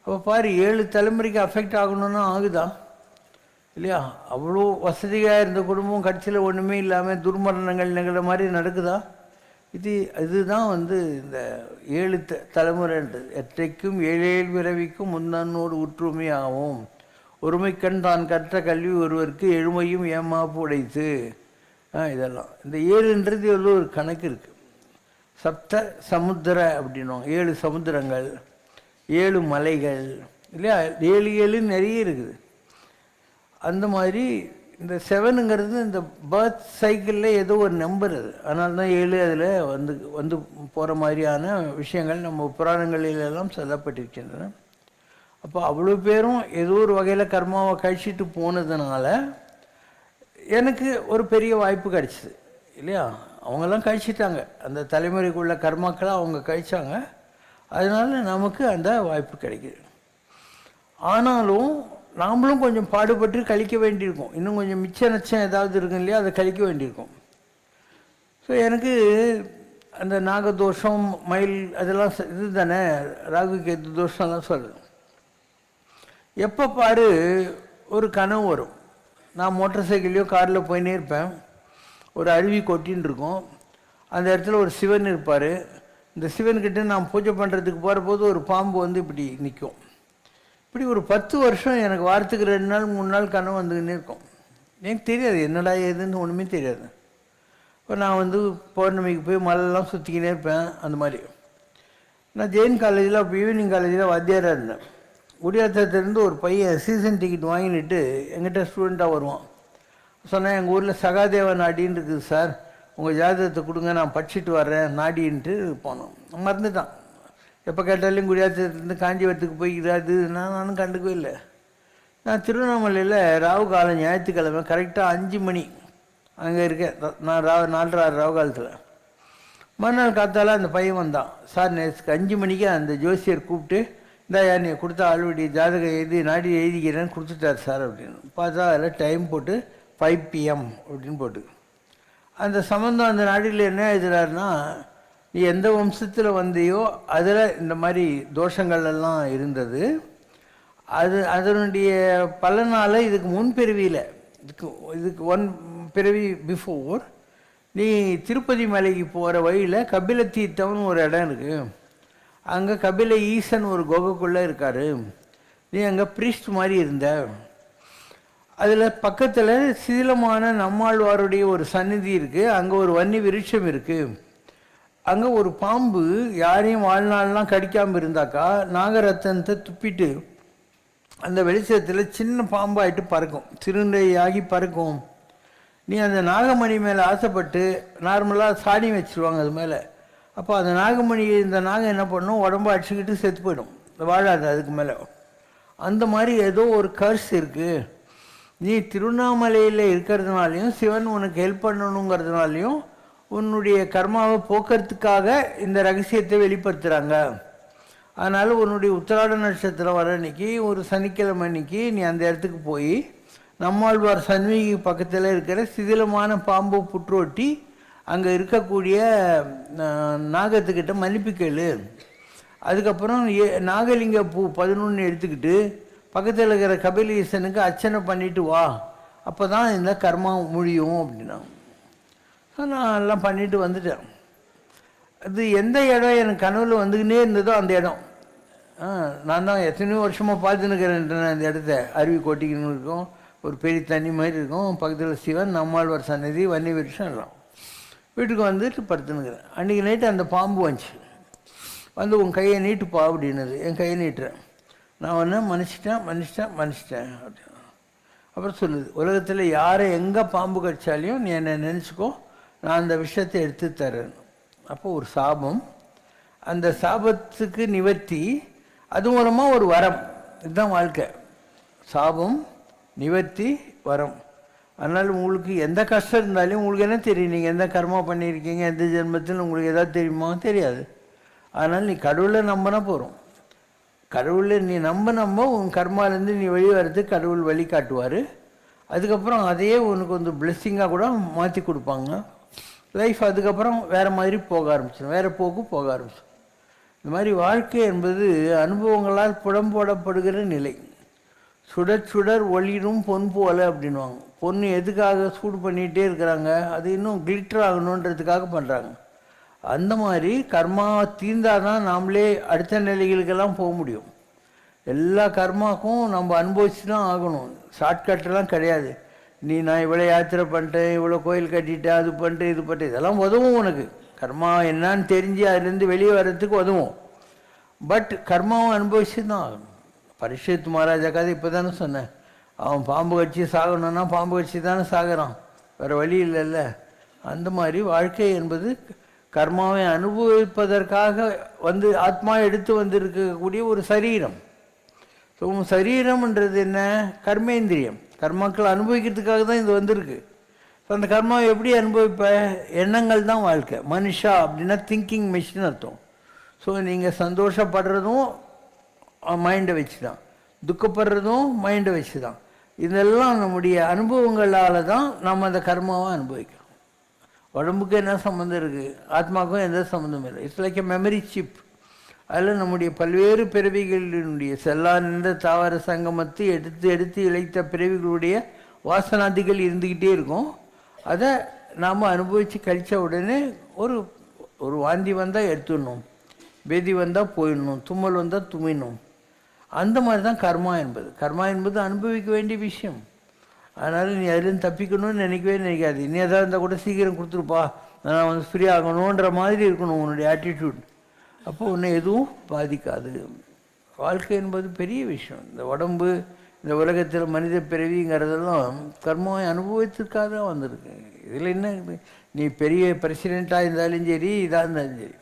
அப்போ பாரு, 7 தலைமுறைக்கு அஃபெக்ட் ஆகணும்னா ஆகுதா இல்லையா? அவ்வளோ வசதியாக இருந்த குடும்பம் கட்சியில் ஒன்றுமே இல்லாமல் துர்மரணங்கள் நிகழ மாதிரி நடக்குதா? இதுதான் இந்த 7 தலைமுறைன்றது. எற்றைக்கும் 7 பிறவிக்கும் முன்னோடு ஒற்றுமை ஆகும். ஒருமைக்கண் தான் கற்ற கல்வி ஒருவருக்கு எழுமையும் ஏமாப்பு உடைத்து. இதெல்லாம் இந்த 7ன்றது ஒரு கணக்கு இருக்குது. சப்த சமுத்திர அப்படின்வாங்க. 7 சமுத்திரங்கள், 7 மலைகள் இல்லையா, 7 நிறைய இருக்குது. அந்த மாதிரி இந்த 7ங்கிறது இந்த பர்த் சைக்கிளில் ஏதோ ஒரு நம்பர். அது அதனால தான் 7 அதில் வந்து போகிற மாதிரியான விஷயங்கள் நம்ம புராணங்களிலெல்லாம் சொல்லப்பட்டிருக்கின்றன. அப்போ அவ்வளோ பேரும் ஏதோ ஒரு வகையில் கர்மாவை கழிச்சிட்டு போனதுனால எனக்கு ஒரு பெரிய வாய்ப்பு கிடச்சிது இல்லையா. அவங்கெல்லாம் கழிச்சிட்டாங்க, அந்த தலைமுறைக்குள்ள கர்மாக்களை அவங்க கழிச்சாங்க. அதனால நமக்கு அந்த வாய்ப்பு கிடைக்கிது. ஆனாலும் நாமளும் கொஞ்சம் பாடுபட்டு கழிக்க வேண்டியிருக்கும். இன்னும் கொஞ்சம் மிச்ச நச்சம் ஏதாவது இருக்கும் இல்லையா, அதை கழிக்க வேண்டியிருக்கும். ஸோ எனக்கு அந்த நாகதோஷம், மயில் அதெல்லாம் இது தானே, ராகு கேது தோஷம்லாம் சொல்லுது. எப்போ பாரு ஒரு கனவு வரும். நான் மோட்டார் சைக்கிள்லையோ காரில் போயின்னே இருப்பேன். ஒரு அருவி கொட்டின்னு இருக்கும். அந்த இடத்துல ஒரு சிவன் இருப்பார். இந்த சிவன்கிட்ட நான் பூஜை பண்ணுறதுக்கு போகிற போது ஒரு பாம்பு இப்படி நிற்கும். இப்படி ஒரு 10 வருஷம் எனக்கு வாரத்துக்கு 2 நாள் 3 நாள் கனவு வந்துக்கின்னே இருக்கும். எனக்கு தெரியாது என்னடா ஏதுன்னு, ஒன்றுமே தெரியாது. இப்போ நான் பௌர்ணமிக்கு போய் மலையெல்லாம் சுற்றிக்கினே இருப்பேன். அந்த மாதிரி நான் ஜெயின் காலேஜில் அப்போ ஈவினிங் காலேஜில் வாத்தியாராக இருந்தேன். குடியாத்தத்துலேருந்து ஒரு பையன் சீசன் டிக்கெட் வாங்கிட்டு எங்கிட்ட ஸ்டூடெண்ட்டாக வருவான். சொன்னேன், எங்கள் ஊரில் சகாதேவ நாடின்னு இருக்குது சார், உங்கள் ஜாதகத்தை கொடுங்க, நான் படிச்சுட்டு வர்றேன் நாடின்ட்டு போனோம். மறந்துட்டான். எப்போ கேட்டாலும் குடியாத்தத்துலேருந்து காஞ்சிபுரத்துக்கு போய்க்கிறாது. நானும் கண்டுக்கவே இல்லை. நான் திருவண்ணாமலையில் ராவு காலம் ஞாயிற்றுக்கிழமை கரெக்டாக 5 மணி அங்கே இருக்கேன். நான் 4:30 ராவு காலத்தில். மறுநாள் காத்தால அந்த பையன் வந்தான். சார் நேற்றுக்கு 5 மணிக்கு அந்த ஜோசியர் கூப்பிட்டு, இந்த நீ கொடுத்த ஆல்ரெடி ஜாதகம் எழுதி நாடி எழுதிக்கிறேன்னு கொடுத்துட்டார் சார் அப்படின்னு. பார்த்தா அதில் டைம் போட்டு 5 PM அப்படின்னு போட்டு, அந்த சம்மந்தம் அந்த நாடியில் என்ன எழுதுறாருன்னா, நீ எந்த வம்சத்தில் வந்தியோ அதில் இந்த மாதிரி தோஷங்கள் எல்லாம் இருந்தது. அதனுடைய பலனால் இதுக்கு முன்பிறவியில் இதுக்கு 1 பிறவி பிஃபோர் நீ திருப்பதி மலைக்கு போகிற வழியில் கபில தீர்த்தம்னு ஒரு இடம் இருக்குது. அங்கே கபில ஈசன் ஒரு குகைக்குள்ளே இருக்கார். நீ அங்கே ப்ரீஸ்ட் மாதிரி இருந்த. அதில் பக்கத்தில் சிதிலமான நம்மாழ்வாருடைய ஒரு சந்நிதி இருக்குது. அங்கே ஒரு வன்னி விருட்சம் இருக்குது. அங்கே ஒரு பாம்பு யாரையும் வாழ்நாள்லாம் கடிக்காமல் இருந்தாக்கா நாகரத்தனத்தை துப்பிட்டு அந்த வெளிச்சத்தில் சின்ன பாம்பாயிட்டு பறக்கும், திருண்டையாகி பறக்கும். நீ அந்த நாகமணி மேலே ஆசைப்பட்டு நார்மலாக சாணி வச்சுருவாங்க அது மேலே. அப்போ அந்த நாகமணி இந்த நாகம் என்ன பண்ணும், உடம்பு அடிச்சுக்கிட்டு செத்து போயிடும், வாழாது அதுக்கு மேலே. அந்த மாதிரி ஏதோ ஒரு கர்ஸ் இருக்குது. நீ திருவண்ணாமலையில் இருக்கிறதுனாலையும் சிவன் உனக்கு ஹெல்ப் பண்ணணுங்கிறதுனாலையும் உன்னுடைய கர்மாவை போக்குறதுக்காக இந்த ரகசியத்தை வெளிப்படுத்துகிறாங்க. அதனால் உன்னுடைய உத்திராட நட்சத்திரம் வர அன்னைக்கு ஒரு சனிக்கிழமை அன்னைக்கு நீ அந்த இடத்துக்கு போய் நம்மாழ்வார் சன்மிகை பக்கத்தில் இருக்கிற சிதிலமான பாம்பு புற்றோட்டி அங்கே இருக்கக்கூடிய நாகத்துக்கிட்ட மன்னிப்பு கேளு. அதுக்கப்புறம் நாகலிங்க பூ 11 எடுத்துக்கிட்டு பக்கத்தில் இருக்கிற கபிலீசனுக்கு அர்ச்சனை பண்ணிட்டு வா, அப்போ தான் இந்த கர்மா முடியும் அப்படின்னா. நான் எல்லாம் பண்ணிட்டு வந்துட்டேன். அது எந்த இடம் எனக்கு கனவில் வந்துக்கினே இருந்ததோ அந்த இடம். நான் தான் எத்தனையோ வருஷமாக பார்த்துன்னுக்கிறேன் அந்த இடத்த. அருவி கொட்டிக்கின்னு இருக்கும், ஒரு பெரிய தண்ணி மாதிரி இருக்கும், பக்கத்தில் சிவன், நம்மாழ்வார் சன்னதி, வன்னி விருட்சம் எல்லாம். வீட்டுக்கு வந்துட்டு படுத்துனுக்கிறேன். அன்றைக்கி நைட்டு அந்த பாம்பு வந்துச்சு. உன் கையை நீட்டுப்பா அப்படின்னது. என் கையை நீட்டுறேன். நான் மன்னிச்சிட்டேன் அப்படின்னு. அப்புறம் சொல்லுது, உலகத்தில் யாரை எங்கே பாம்பு கடிச்சாலையும் நீ என்னை நினச்சிக்கோ, நான் அந்த விஷயத்தை எடுத்து தரேன். அப்போ ஒரு சாபம், அந்த சாபத்துக்கு நிவர்த்தி, அது மூலமாக ஒரு வரம். இதுதான் வாழ்க்கை. சாபம், நிவர்த்தி, வரம். அதனால் உங்களுக்கு எந்த கஷ்டம் இருந்தாலும் உங்களுக்கு என்ன தெரியும், நீங்கள் எந்த கர்மா பண்ணியிருக்கீங்க, எந்த ஜென்மத்தில் உங்களுக்கு எதாவது தெரியுமா, தெரியாது. அதனால் நீ கடவுளை நம்பினா போகிறோம். கடவுளை நீ நம்ப உன் கர்மாலேருந்து நீ வெளியே வர்றதுக்கு கடவுள் வழி காட்டுவார். அதுக்கப்புறம் அதையே உனக்கு பிளெஸ்ஸிங்காக கூட மாற்றி கொடுப்பாங்க. லைஃப் அதுக்கப்புறம் வேறு மாதிரி போக ஆரம்பிச்சிடும், வேறு போக்கு போக ஆரம்பிச்சிடும். இந்த மாதிரி வாழ்க்கை என்பது அனுபவங்களால் புடம்போடப்படுகிற நிலை. சுடர் ஒளிரும் பொன் போல அப்படின்வாங்க. பொண்ணு எதுக்காக சூடு பண்ணிகிட்டே இருக்கிறாங்க, அது இன்னும் கிளிட்டர் ஆகணுன்றதுக்காக பண்ணுறாங்க. அந்த மாதிரி கர்மா தீர்ந்தாதான் நாமளே அடுத்த நிலைகளுக்கெல்லாம் போக முடியும். எல்லா கர்மாக்கும் நம்ம அனுபவிச்சு தான் ஆகணும். ஷார்ட்கட்டெல்லாம் கிடையாது. நான் இவ்வளோ யாத்திரை பண்ணிட்டேன், இவ்வளோ கோயில் கட்டிட்டேன், அது பண்ணிட்டேன், இது பண்ணிட்டேன், இதெல்லாம் உதவும். உனக்கு கர்மா என்னான்னு தெரிஞ்சு அதுலேருந்து வெளியே வர்றதுக்கு உதவும். பட் கர்மாவும் அனுபவிச்சு தான் ஆகணும். பரீட்சித் மகாராஜா கதை இப்போ தானே சொன்னேன். அவன் பாம்பு கட்சி சாகணும்னா பாம்பு கட்சி தானே சாகிறான், வேறு வழி இல்லைல்ல. அந்த மாதிரி வாழ்க்கை என்பது கர்மாவை அனுபவிப்பதற்காக ஆத்மா எடுத்து வந்திருக்கக்கூடிய ஒரு சரீரம். ஸோ சரீரம்ன்றது என்ன? கர்மேந்திரியம். கர்மாக்கள் அனுபவிக்கிறதுக்காக தான் இது வந்திருக்கு. ஸோ அந்த கர்மாவை எப்படி அனுபவிப்ப? எண்ணங்கள் தான் வாழ்க்கை. மனுஷா அப்படின்னா திங்கிங் மிஷின் அர்த்தம். ஸோ நீங்கள் சந்தோஷப்படுறதும் மைண்டை வச்சு தான், துக்கப்படுறதும் மைண்டை வச்சு தான். இதெல்லாம் நம்முடைய அனுபவங்களால் தான் நம்ம அந்த கர்மாவை அனுபவிக்கிறோம். உடம்புக்கு என்ன சம்மந்தம் இருக்குது? ஆத்மாவுக்கும் எந்த சம்மந்தமும் இல்லை. It's like a memory chip. அதில் நம்முடைய பல்வேறு பிறவிகளினுடைய செல்லா நின்ற தாவர சங்கமத்தை எடுத்து எடுத்து இழைத்த பிறவிகளுடைய வாசனாதிகள் இருந்துக்கிட்டே இருக்கும். அதை நாம் அனுபவித்து கழித்த உடனே ஒரு வாந்தி வந்தால் எடுத்துடணும், பேதி வந்தால் போயிடணும், தும்மல் வந்தால் துமிடணும். அந்த மாதிரி தான் கர்மா என்பது. கர்மா என்பது அனுபவிக்க வேண்டிய விஷயம். அதனால் நீ அதுலேருந்து தப்பிக்கணும்னு நினைக்காது. நீ எதாவது இருந்தால் கூட சீக்கிரம் கொடுத்துருப்பா, நான் ஃப்ரீ ஆகணுன்ற மாதிரி இருக்கணும் உன்னுடைய ஆட்டிடியூட். அப்போ உன்னை எதுவும் பாதிக்காது. வாழ்க்கை என்பது பெரிய விஷயம். இந்த உடம்பு, இந்த உலகத்தில் மனித பிறவிங்கிறதெல்லாம் கர்மாவை அனுபவத்திற்காக தான் வந்திருக்கு. இதில் என்ன, நீ பெரிய பிரசிடெண்ட்டாக இருந்தாலும் சரி, இதாக இருந்தாலும் சரி.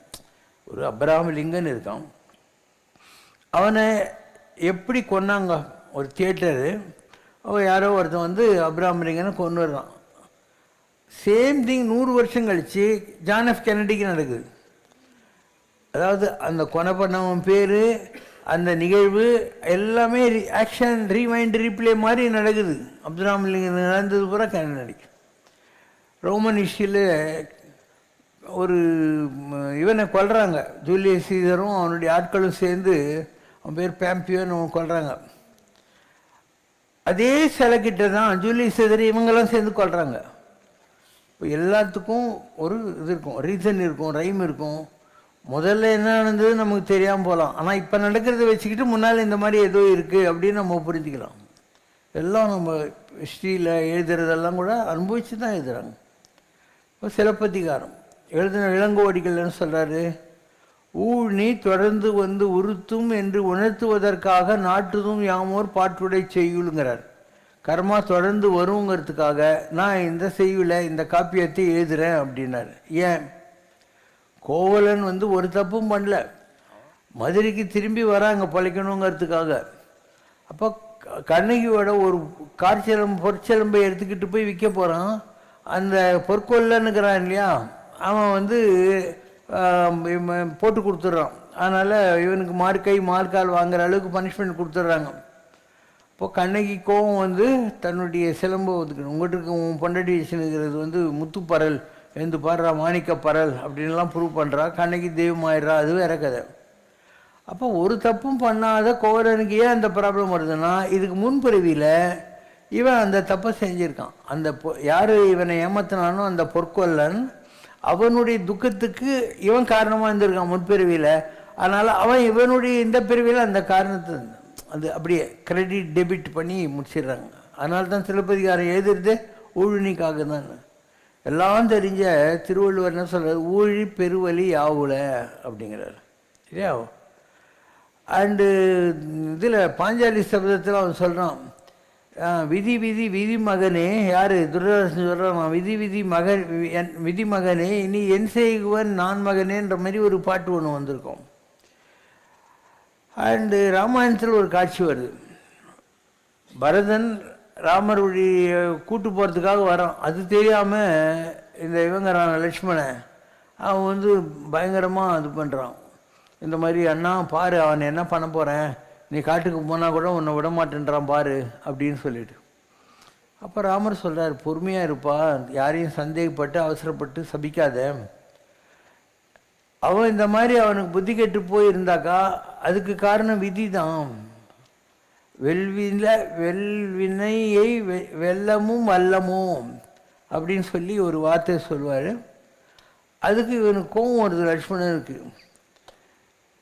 ஒரு அப்ரஹாம் லிங்கன் இருக்கான், அவனை எப்படி கொன்னாங்க? ஒரு தியேட்டரு, அவன் யாரோ ஒருத்தன் அப்ரஹாம் லிங்கனை கொண்டு வர்றான். சேம் திங் 100 வருஷம் கழித்து ஜான் எஃப் கென்னடிக்கு நடக்குது. அதாவது அந்த கொலை பண்ணவன் பேர், அந்த நிகழ்வு எல்லாமே ஆக்ஷன் ரீமைண்ட் ரீப்ளே மாதிரி நடக்குது. அப்துல்ராம் லிங்கன் நடந்தது பூரா கென்னடிக்கு. ரோமன் ஹிஸ்டரியில் ஒரு இவனை கொல்றாங்க, ஜூலியஸ் சீசரும் அவனுடைய ஆட்களும் சேர்ந்து, அவன் பேர் பேம்பியோன்னு அவன் கொல்றாங்க. அதே சிலைக்கிட்ட தான் ஜூலியஸ் சீசர் இவங்கெல்லாம் சேர்ந்து கொல்றாங்க. இப்போ எல்லாத்துக்கும் ஒரு இது இருக்கும், ரீசன் இருக்கும், ரைம் இருக்கும். முதல்ல என்ன நடந்தது நமக்கு தெரியாமல் போகலாம், ஆனால் இப்போ நடக்கிறத வச்சுக்கிட்டு முன்னால் இந்த மாதிரி ஏதோ இருக்குது அப்படின்னு நம்ம புரிஞ்சுக்கலாம். எல்லாம் நம்ம ஹிஸ்ட்ரியில் எழுதுறதெல்லாம் கூட அனுபவித்து தான் எழுதுகிறாங்க. இப்போ சிலப்பதிகாரம் எழுதின இளங்கோவடிகள்னு சொல்கிறாரு, ஊழி தொடர்ந்து உறுத்தும் என்று உணர்த்துவதற்காக நாட்டுதும் யாமோர் பாட்டுடை செய்யுளுங்கிறார். கர்மா தொடர்ந்து வருங்கிறதுக்காக நான் இந்த செய்யுளை, இந்த காப்பியத்தை எழுதுகிறேன் அப்படின்னாரு. ஏன்? கோவலன் ஒரு தப்பும் பண்ணல, மதுரைக்கு திரும்பி வராங்க பழைக்கணுங்கிறதுக்காக. அப்போ கண்ணகியோட ஒரு பொற்சிலம்பை எடுத்துக்கிட்டு போய் விற்க போகிறான். அந்த பொற்கொல்லன்னுக்கிறான் இல்லையா, அவன் போட்டு கொடுத்துட்றான். அதனால் இவனுக்கு மார்க்கை மார்க்கால் வாங்குற அளவுக்கு பனிஷ்மெண்ட் கொடுத்துட்றாங்க. இப்போது கண்ணகி கோவம் தன்னுடைய சிலம்பை ஒதுக்கணும். உங்கள்கிட்ட உன் பொண்டாட்டி வச்சுனுக்கிறது முத்துப்பரல், எழுந்து பாடுறா மாணிக்க பரல் அப்படின்லாம் ப்ரூவ் பண்ணுறா. கண்ணகி தெய்வமாயிடுறா, அது வேற கதை. அப்போ ஒரு தப்பும் பண்ணாத கோவலனுக்கு ஏன் அந்த ப்ராப்ளம் வருதுன்னா, இதுக்கு முன்பிறவியில் இவன் அந்த தப்பை செஞ்சுருக்கான். அந்த யார் இவனை ஏமாத்தினானோ அந்த பொற்கொல்லன், அவனுடைய துக்கத்துக்கு இவன் காரணமாக இருந்திருக்கான் முன்பிறவியில். அதனால் அவன் இவனுடைய இந்த பிறவியில் அந்த காரணத்தை அப்படியே கிரெடிட் டெபிட் பண்ணி முடிச்சிடுறாங்க. அதனால தான் சிலப்பதிகாரம் எழுதுறது ஊழினிக்காக தான். எல்லாம் தெரிஞ்ச திருவள்ளுவர் என்ன சொல்கிறார்? ஊழி பெருவலி யாவுல அப்படிங்கிறார் இல்லையா. அண்டு இதில் பாஞ்சாலி சபதத்தில் அவன் சொல்கிறான், விதி விதி விதி மகனே, யார் துர்யோதனன் சொல்கிறான், விதி விதி மகன் விதி மகனே இனி என் செய்குவன் நான் மகனேன்ற மாதிரி ஒரு பாட்டு ஒன்று வந்திருக்கோம். அண்டு ராமாயணத்தில் ஒரு காட்சி வருது. பரதன் ராமருடைய கூட்டு போகிறதுக்காக வரான். அது தெரியாமல் இந்த இவங்கிறான் லக்ஷ்மணன், அவன் பயங்கரமாக இது பண்ணுறான். இந்த மாதிரி அண்ணா பாரு, அவனை என்ன பண்ண போகிறேன், நீ காட்டுக்கு போனால் கூட உன்னை விட மாட்டேன்றான் பாரு அப்படின்னு சொல்லிட்டு. அப்போ ராமர் சொல்கிறார், பொறுமையாக இருப்பா, யாரையும் சந்தேகப்பட்டு அவசரப்பட்டு சபிக்காத. அவன் இந்த மாதிரி அவனுக்கு புத்தி கெட்டு போயிருந்தாக்கா அதுக்கு காரணம் விதி தான். வெல்வினையை வெல்லமும் வல்லமும் அப்படின்னு சொல்லி ஒரு வார்த்தை சொல்வார். அதுக்கு இவனுக்கு கோபம் வருது லக்ஷ்மணனுக்கு.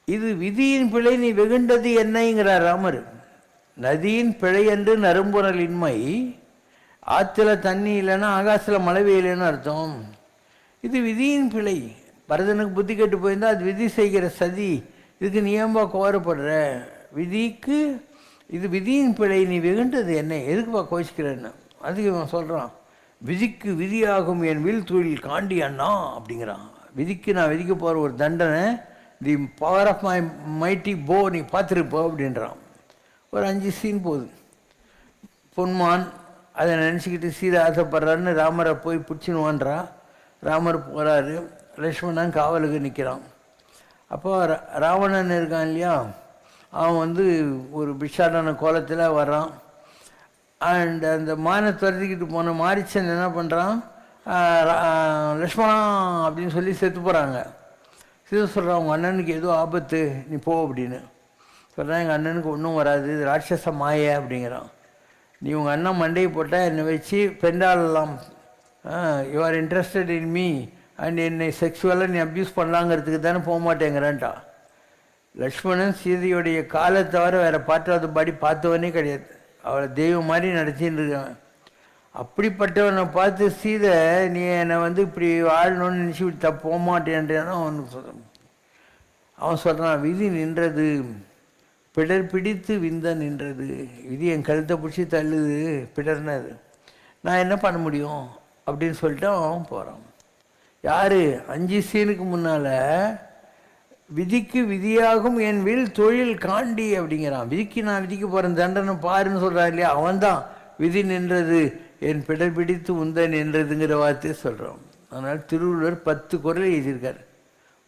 இது விதியின் பிழை, நீ வெகுண்டது என்னங்கிறார் ராமர். நதியின் பிழை என்று நறும்புறலின்மை, ஆற்றுல தண்ணி இல்லைன்னா ஆகாசத்தில் மழை பெய்யலைன்னு அர்த்தம். இது விதியின் பிழை. பரதனுக்கு புத்தி கெட்டு போயிருந்தா அது விதி செய்கிற சதி. இதுக்கு நீ ஏன்பா கோரப்படுற? விதிக்கு இது விதியின் பிழை, நீ வெகுண்டது என்ன, எதுக்குப்பா கோச்சிக்கிறேன்னு. அதுக்கு இவன் சொல்கிறான், விதிக்கு விதியாகும் என் வில் தொழில் காண்டி அண்ணா அப்படிங்கிறான். விதிக்கு நான் விதிக்க போகிற ஒரு தண்டனை, the power of my mighty போ, நீ பார்த்துருப்போ அப்படின்றான். ஒரு 5 சீன் போகுது. பொன்மான் அதை நினச்சிக்கிட்டு சீதை ஆசைப்படுறாருன்னு ராமரை போய் பிடிச்சினுவான்றா. ராமர் போகிறாரு, லக்ஷ்மணன் காவலுக்கு நிற்கிறான். அப்போ ராவணன் இருக்கான் இல்லையா, அவன் ஒரு பிஷாடான கோலத்தில் வர்றான். அண்ட் அந்த மானை துரத்திக்கிட்டு போன மாரிச்சன் என்ன பண்ணுறான், லக்ஷ்மணா அப்படின்னு சொல்லி செத்து போகிறாங்க. சீதை சொல்கிறான், உங்கள் அண்ணனுக்கு ஏதோ ஆபத்து, நீ போ அப்படின்னு சொல்கிறான். எங்கள் அண்ணனுக்கு ஒன்றும் வராது, இது ராட்சச மாய அப்படிங்கிறான். நீ உங்கள் அண்ணன் மண்டையை போட்டால் என்னை வச்சு பெண்டாளலாம், you are interested in me and என்னை செக்ஷுவலாக நீ அப்யூஸ் பண்ணலாங்கிறதுக்கு தானே போக மாட்டேங்கிறான்ட்டா. லக்ஷ்மணன் சீதையுடைய காலை தவிர வேறு பாட்டாவது பாடி பார்த்தவனே கிடையாது. அவளை தெய்வம் மாதிரி நடத்தின்னு இருக்கான். அப்படிப்பட்டவனை பார்த்து சீதை, நீ என்னை இப்படி ஆளணும்னு நினச்சி இப்படி போக மாட்டேன்றான். அவன் சொல்கிறான், விதி நின்றது, பிடர் பிடித்து விந்த நின்றது. விதி என் கழுத்தை பிடிச்சி தள்ளுது, பிடர்னது, நான் என்ன பண்ண முடியும் அப்படின்னு சொல்லிட்டு அவன் போகிறான். யார்? 5 சீனுக்கு முன்னால் விதிக்கு விதியாகும் என் வில் தொழில் காண்டி அப்படிங்கிறான். விதிக்கு நான் விதிக்க போகிறேன் தண்டனை பாருன்னு சொல்கிறான் இல்லையா, அவன்தான் விதி நின்றது என் பிடர் பிடித்து உந்த நின்றதுங்கிற வார்த்தையை சொல்கிறான். அதனால் திருவள்ளுவர் 10 குறள் எழுதியிருக்கார்.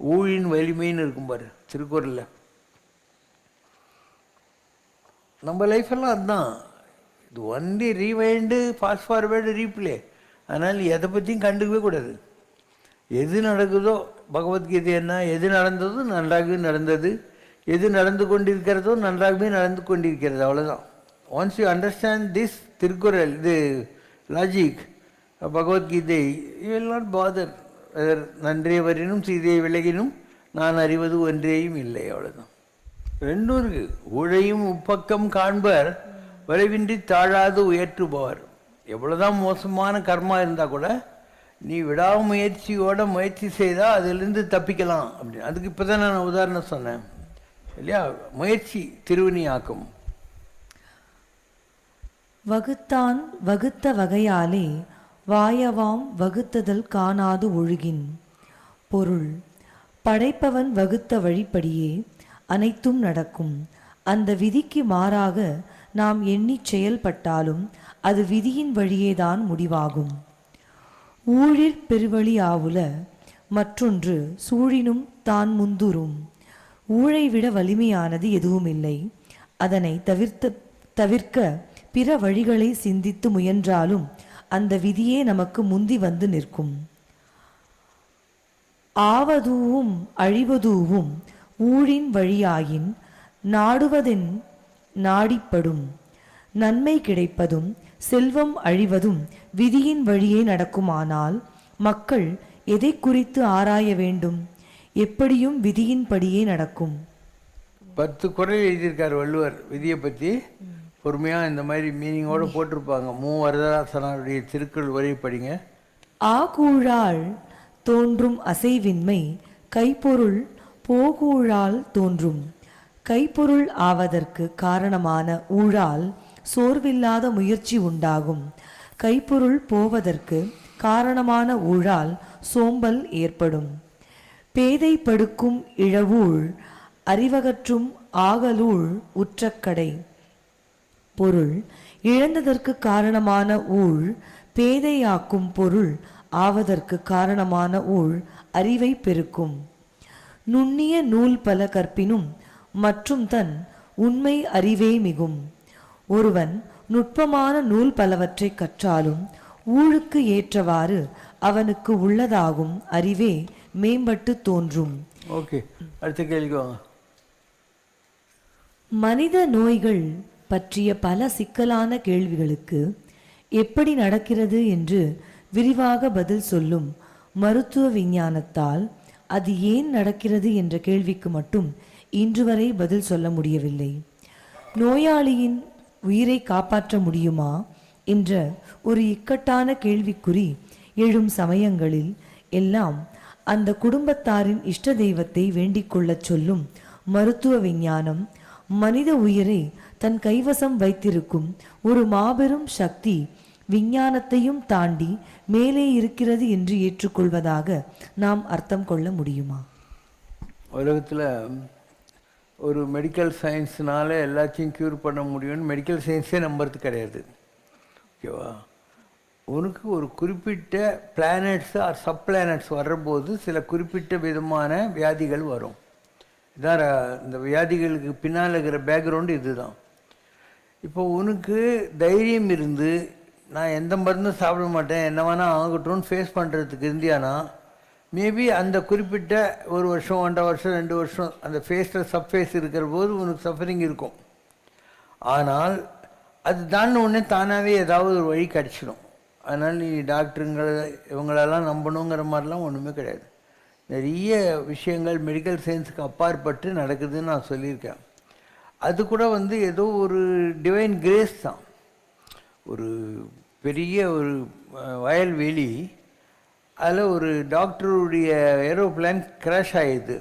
ஊழின் வலிமைன்னு இருக்கும் பாரு திருக்குறளில். நம்ம லைஃபெல்லாம் அதுதான். இது only rewind, fast forward, replay. அதனால் எதை பற்றியும் கண்டுக்கவே கூடாது. எது நடக்குதோ, பகவத்கீதை என்ன, எது நடந்ததோ நன்றாகவே நடந்தது, எது நடந்து கொண்டிருக்கிறதோ நன்றாகவே நடந்து கொண்டிருக்கிறது, அவ்வளோதான். Once you understand this Thirukkural, இது logic Bhagavad Gita, you will not bother whether நன்றே வரினும் சீதையை விலகினும் நான் அறிவது ஒன்றேயும் இல்லை, அவ்வளோதான். 2 இருக்கு. உழையும் உப்பக்கம் காண்பர் விளைவின்றி தாழாது உயர்த்துபவர். எவ்வளோதான் மோசமான கர்மா இருந்தால் கூட நீ விடாமுயற்சியோட முயற்சி செய்தால் அதிலிருந்து தப்பிக்கலாம் அப்படின்னு. அதுக்கு இப்போ தான் நான் உதாரணம் சொன்னேன் இல்லையா, முயற்சி திருவினியாக்கும். வகுத்தான் வகுத்த வகையாலே வாயவாம் வகுத்ததல் காணாது ஒழுகின். பொருள்: படைப்பவன் வகுத்த வழிப்படியே அனைத்தும் நடக்கும். அந்த விதிக்கு மாறாக நாம் எண்ணிச் செயல்பட்டாலும் அது விதியின் வழியேதான் முடிவாகும். ஊழிற் பெருவழி ஆவுல, மற்றொன்று சூழினும் தான் முந்துரும். ஊழை விட வலிமையானது எதுவுமில்லை. அதனை தவிர்க்க பிற வழிகளை சிந்தித்து முயன்றாலும் அந்த விதியே நமக்கு முந்தி வந்து நிற்கும். ஆவதூவும் அழிவதூவும் ஊழின் வழியாயின் நாடுவதென் நாடிப்படும். நன்மை கிடைப்பதும் செல்வம் அழிவதும் விதியின் வழியே நடக்குமானால் மக்கள் எதை குறித்து ஆராய வேண்டும்? எப்படியும் விதியின்படியே நடக்கும். 10 குறள் எழுதியிருக்கார் வள்ளுவர் விதியை பற்றி. பொறுமையாக இந்த மாதிரி மீனிங்கோடு போட்டிருப்பாங்க. வரதராசனாருடைய திருக்குறள் வரை படிங்க. ஆகூழால் தோன்றும் அசைவின்மை கைப்பொருள் போகூழால் தோன்றும். கைப்பொருள் ஆவதற்கு காரணமான ஊழால் சோர்வில்லாத முயற்சி உண்டாகும். கைப்பொருள் போவதற்கு காரணமான ஊழால் சோம்பல் ஏற்படும். பேதை படுக்கும் இழவூழ் அறிவகற்றும் ஆகலூழ் உற்றக்கடை. பொருள்: இழந்ததற்கு காரணமான ஊழ் பேதையாக்கும். பொருள் ஆவதற்கு காரணமான ஊழ் அறிவை பெருக்கும். நுண்ணிய நூல் பல கற்பினும் மற்றும் தன் உண்மை அறிவே மிகும். ஒருவன் நுட்பமான நூல் பலவற்றை கற்றாலும் ஊழுக்கு ஏற்றவாறு அவனுக்கு உள்ளதாகும் அறிவே மேம்பட்டு தோன்றும். ஓகே, அடுத்த கேள்வி வாங்க. மனித நோய்கள் பற்றிய பல சிக்கலான கேள்விகளுக்கு எப்படி நடக்கிறது என்று விரிவாக பதில் சொல்லும் மருத்துவ விஞ்ஞானத்தால் அது ஏன் நடக்கிறது என்ற கேள்விக்கு மட்டும் இன்று வரை பதில் சொல்ல முடியவில்லை. நோயாளியின் உயிரை காப்பாற்ற முடியுமா என்ற ஒரு இக்கட்டான கேள்விக்குறி எழும் சமயங்களில் எல்லாம் அந்த குடும்பத்தாரின் இஷ்ட தெய்வத்தை வேண்டிக் கொள்ளச் சொல்லும் மருத்துவ விஞ்ஞானம் மனித உயிரை தன் கைவசம் வைத்திருக்கும் ஒரு மாபெரும் சக்தி விஞ்ஞானத்தையும் தாண்டி மேலே இருக்கிறது என்று ஏற்றுக்கொள்வதாக நாம் அர்த்தம் கொள்ள முடியுமா? உலகத்தில் ஒரு மெடிக்கல் சயின்ஸ்னால எல்லாத்தையும் க்யூர் பண்ண முடியும்னு மெடிக்கல் சயின்ஸே நம்புறது கிடையாது. ஓகேவா? உனக்கு ஒரு குறிப்பிட்ட பிளானட்ஸ் ஆர் சப் பிளானட்ஸ் வர்றபோது சில குறிப்பிட்ட விதமான வியாதிகள் வரும். இதான் இந்த வியாதிகளுக்கு பின்னால் இருக்கிற பேக்ரவுண்டு இதுதான். இப்போ உனக்கு தைரியம் இருந்து நான் எந்த மருந்தும் சாப்பிட மாட்டேன், என்ன வேணால் ஆகட்டும்னு ஃபேஸ் பண்ணுறதுக்கு இருந்தியானா மேபி அந்த குறிப்பிட்ட 1 வருஷம் 1.5 வருஷம் 2 வருஷம் அந்த ஃபேஸில் சப்ஃபேஸ் இருக்கிற போது உனக்கு சஃபரிங் இருக்கும். ஆனால் அது தாண்ட உடனே தானாகவே ஏதாவது ஒரு வழி கிடச்சிடும். அதனால் நீ டாக்டருங்களை இவங்களெல்லாம் நம்பணுங்கிற மாதிரிலாம் ஒன்றுமே கிடையாது. நிறைய விஷயங்கள் மெடிக்கல் சயின்ஸுக்கு அப்பாற்பட்டு நடக்குதுன்னு நான் சொல்லியிருக்கேன். அது கூட ஏதோ ஒரு டிவைன் கிரேஸ் தான். ஒரு பெரிய ஒரு வயல்வெளி, அதில் ஒரு டாக்டருடைய ஏரோப்ளேன் கிராஷ் ஆகிடுது.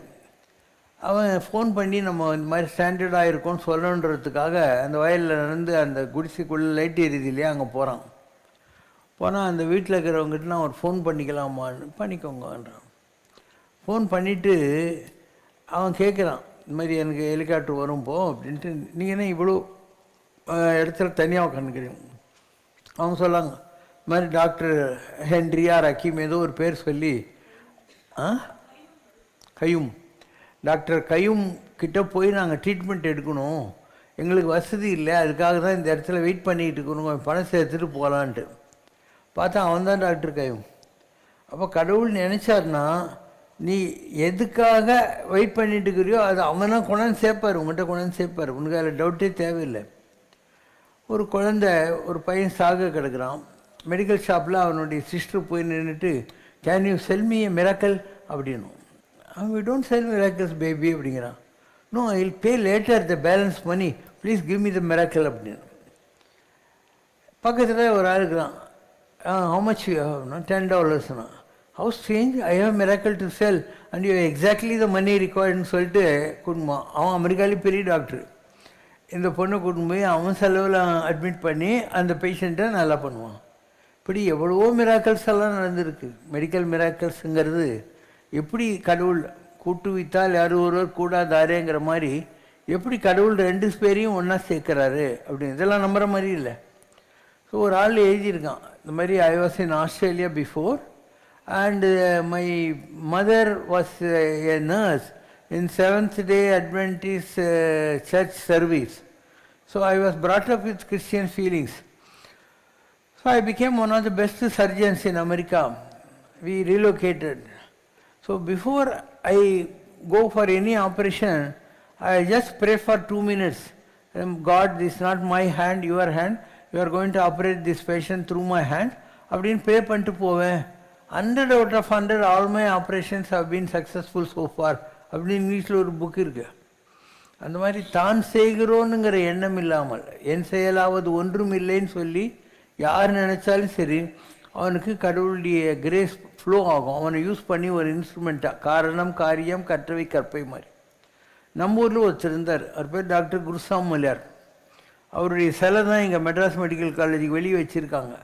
அவன் ஃபோன் பண்ணி நம்ம இந்த மாதிரி ஸ்டாண்டர்டாக இருக்கோன்னு சொல்லணுன்றதுக்காக அந்த வயலில் நடந்து அந்த குடிசைக்குள்ளே லைட் எரியுது இல்லையா, அங்கே போகிறான். போனால் அந்த வீட்டில் இருக்கிறவங்ககிட்ட நான் ஒரு ஃபோன் பண்ணிக்கலாமான்னு, பண்ணிக்கோங்கன்றான். ஃபோன் பண்ணிவிட்டு அவன் கேட்குறான், இந்த மாதிரி எனக்கு ஹெலிகாப்டர் வரும் போ அப்படின்ட்டு. நீங்கள் என்ன இவ்வளோ இடத்துல தனியாக உட்காந்துக்கிறீங்க? அவங்க சொல்லாங்க, இந்த மாதிரி டாக்டர் ஹென்ரியா ரக்கீம் ஏதோ ஒரு பேர் சொல்லி கையும் டாக்டர் கையும் கிட்ட போய் நாங்கள் ட்ரீட்மெண்ட் எடுக்கணும், எங்களுக்கு வசதி இல்லை, அதுக்காக தான் இந்த இடத்துல வெயிட் பண்ணிகிட்டு இருக்கணும், பணம் சேர்த்துட்டு போகலான்ட்டு. பார்த்தா அவன் தான் டாக்டர் கையும். அப்போ கடவுள் நினச்சார்னா நீ எதுக்காக வெயிட் பண்ணிட்டு இருக்கிறியோ அது அவனா கொண்டாந்து சேர்ப்பார், உங்கள்கிட்ட கொண்டாந்து சேர்ப்பார். உனக்கு அதில் டவுட்டே தேவையில்லை. ஒரு குழந்தை, ஒரு பையன் சாக கிடக்குறான். மெடிக்கல் ஷாப்பில் அவனுடைய சிஸ்டர் போய் நின்றுட்டு, can you sell me a miracle அப்படின்னும். அவன் we don't sell miracles baby அப்படிங்கிறான். No, I will pay later the balance money, please give me the miracle அப்படின்னு. பக்கத்தில் ஒரு ஆள் இருக்கிறான், how much you have? No, $10. How strange, I have a miracle to sell and you have exactly the money required ன்னு சொல்லிட்டு கூட்டுமா. அவன் அமெரிக்காலே பெரிய doctor. இந்த பொண்ணை கூட்டின்னு போய் அவன் செலவில் அட்மிட் பண்ணி அந்த பேஷண்ட்டை நல்லா பண்ணுவான். இப்படி எவ்வளவோ மிராக்கல்ஸ் எல்லாம் நடந்திருக்கு. மெடிக்கல் மிராக்கல்ஸுங்கிறது எப்படி கடவுள் கூட்டு வைத்தால் யார் ஒருவர் கூடாதாரேங்கிற மாதிரி எப்படி கடவுள் 2 பேரையும் ஒன்றா சேர்க்குறாரு அப்படின்னு இதெல்லாம் நம்புகிற மாதிரி இல்லை. ஸோ ஒரு ஆள் எழுதியிருக்கான், இந்த மாதிரி I was in Australia before and my mother was a nurse in Seventh-day Adventist church service. So I was brought up with Christian feelings. So I became one of the best surgeons in America. We relocated. So before I go for any operation, I just pray for 2 minutes. God, this is not my hand, your hand. You are going to operate this patient through my hand. அப்படின்னு pray பண்ணிட்டு போவேன். 100 out of 100 all my operations have been successful so far அப்படின்னு இங்கிலீஷில் ஒரு book இருக்கு. அந்த மாதிரி தான் செய்கிறோன்னுங்கிற எண்ணம் இல்லாமல் என் செயலாவது ஒன்றும் இல்லைன்னு சொல்லி யார் நினச்சாலும் சரி அவனுக்கு கடவுளுடைய கிரேஸ் ஃப்ளோ ஆகும். அவனை யூஸ் பண்ணி ஒரு இன்ஸ்ட்ருமெண்ட்டாக காரணம் காரியம் கற்றவை கற்பை மாதிரி. நம்ம ஊரில் ஒருத்தர் இருந்தார், அவர் பேர் டாக்டர் குருசாம் மலியார். அவருடைய சிலை தான் இங்கே மெட்ராஸ் மெடிக்கல் காலேஜுக்கு வெளியே வச்சுருக்காங்க.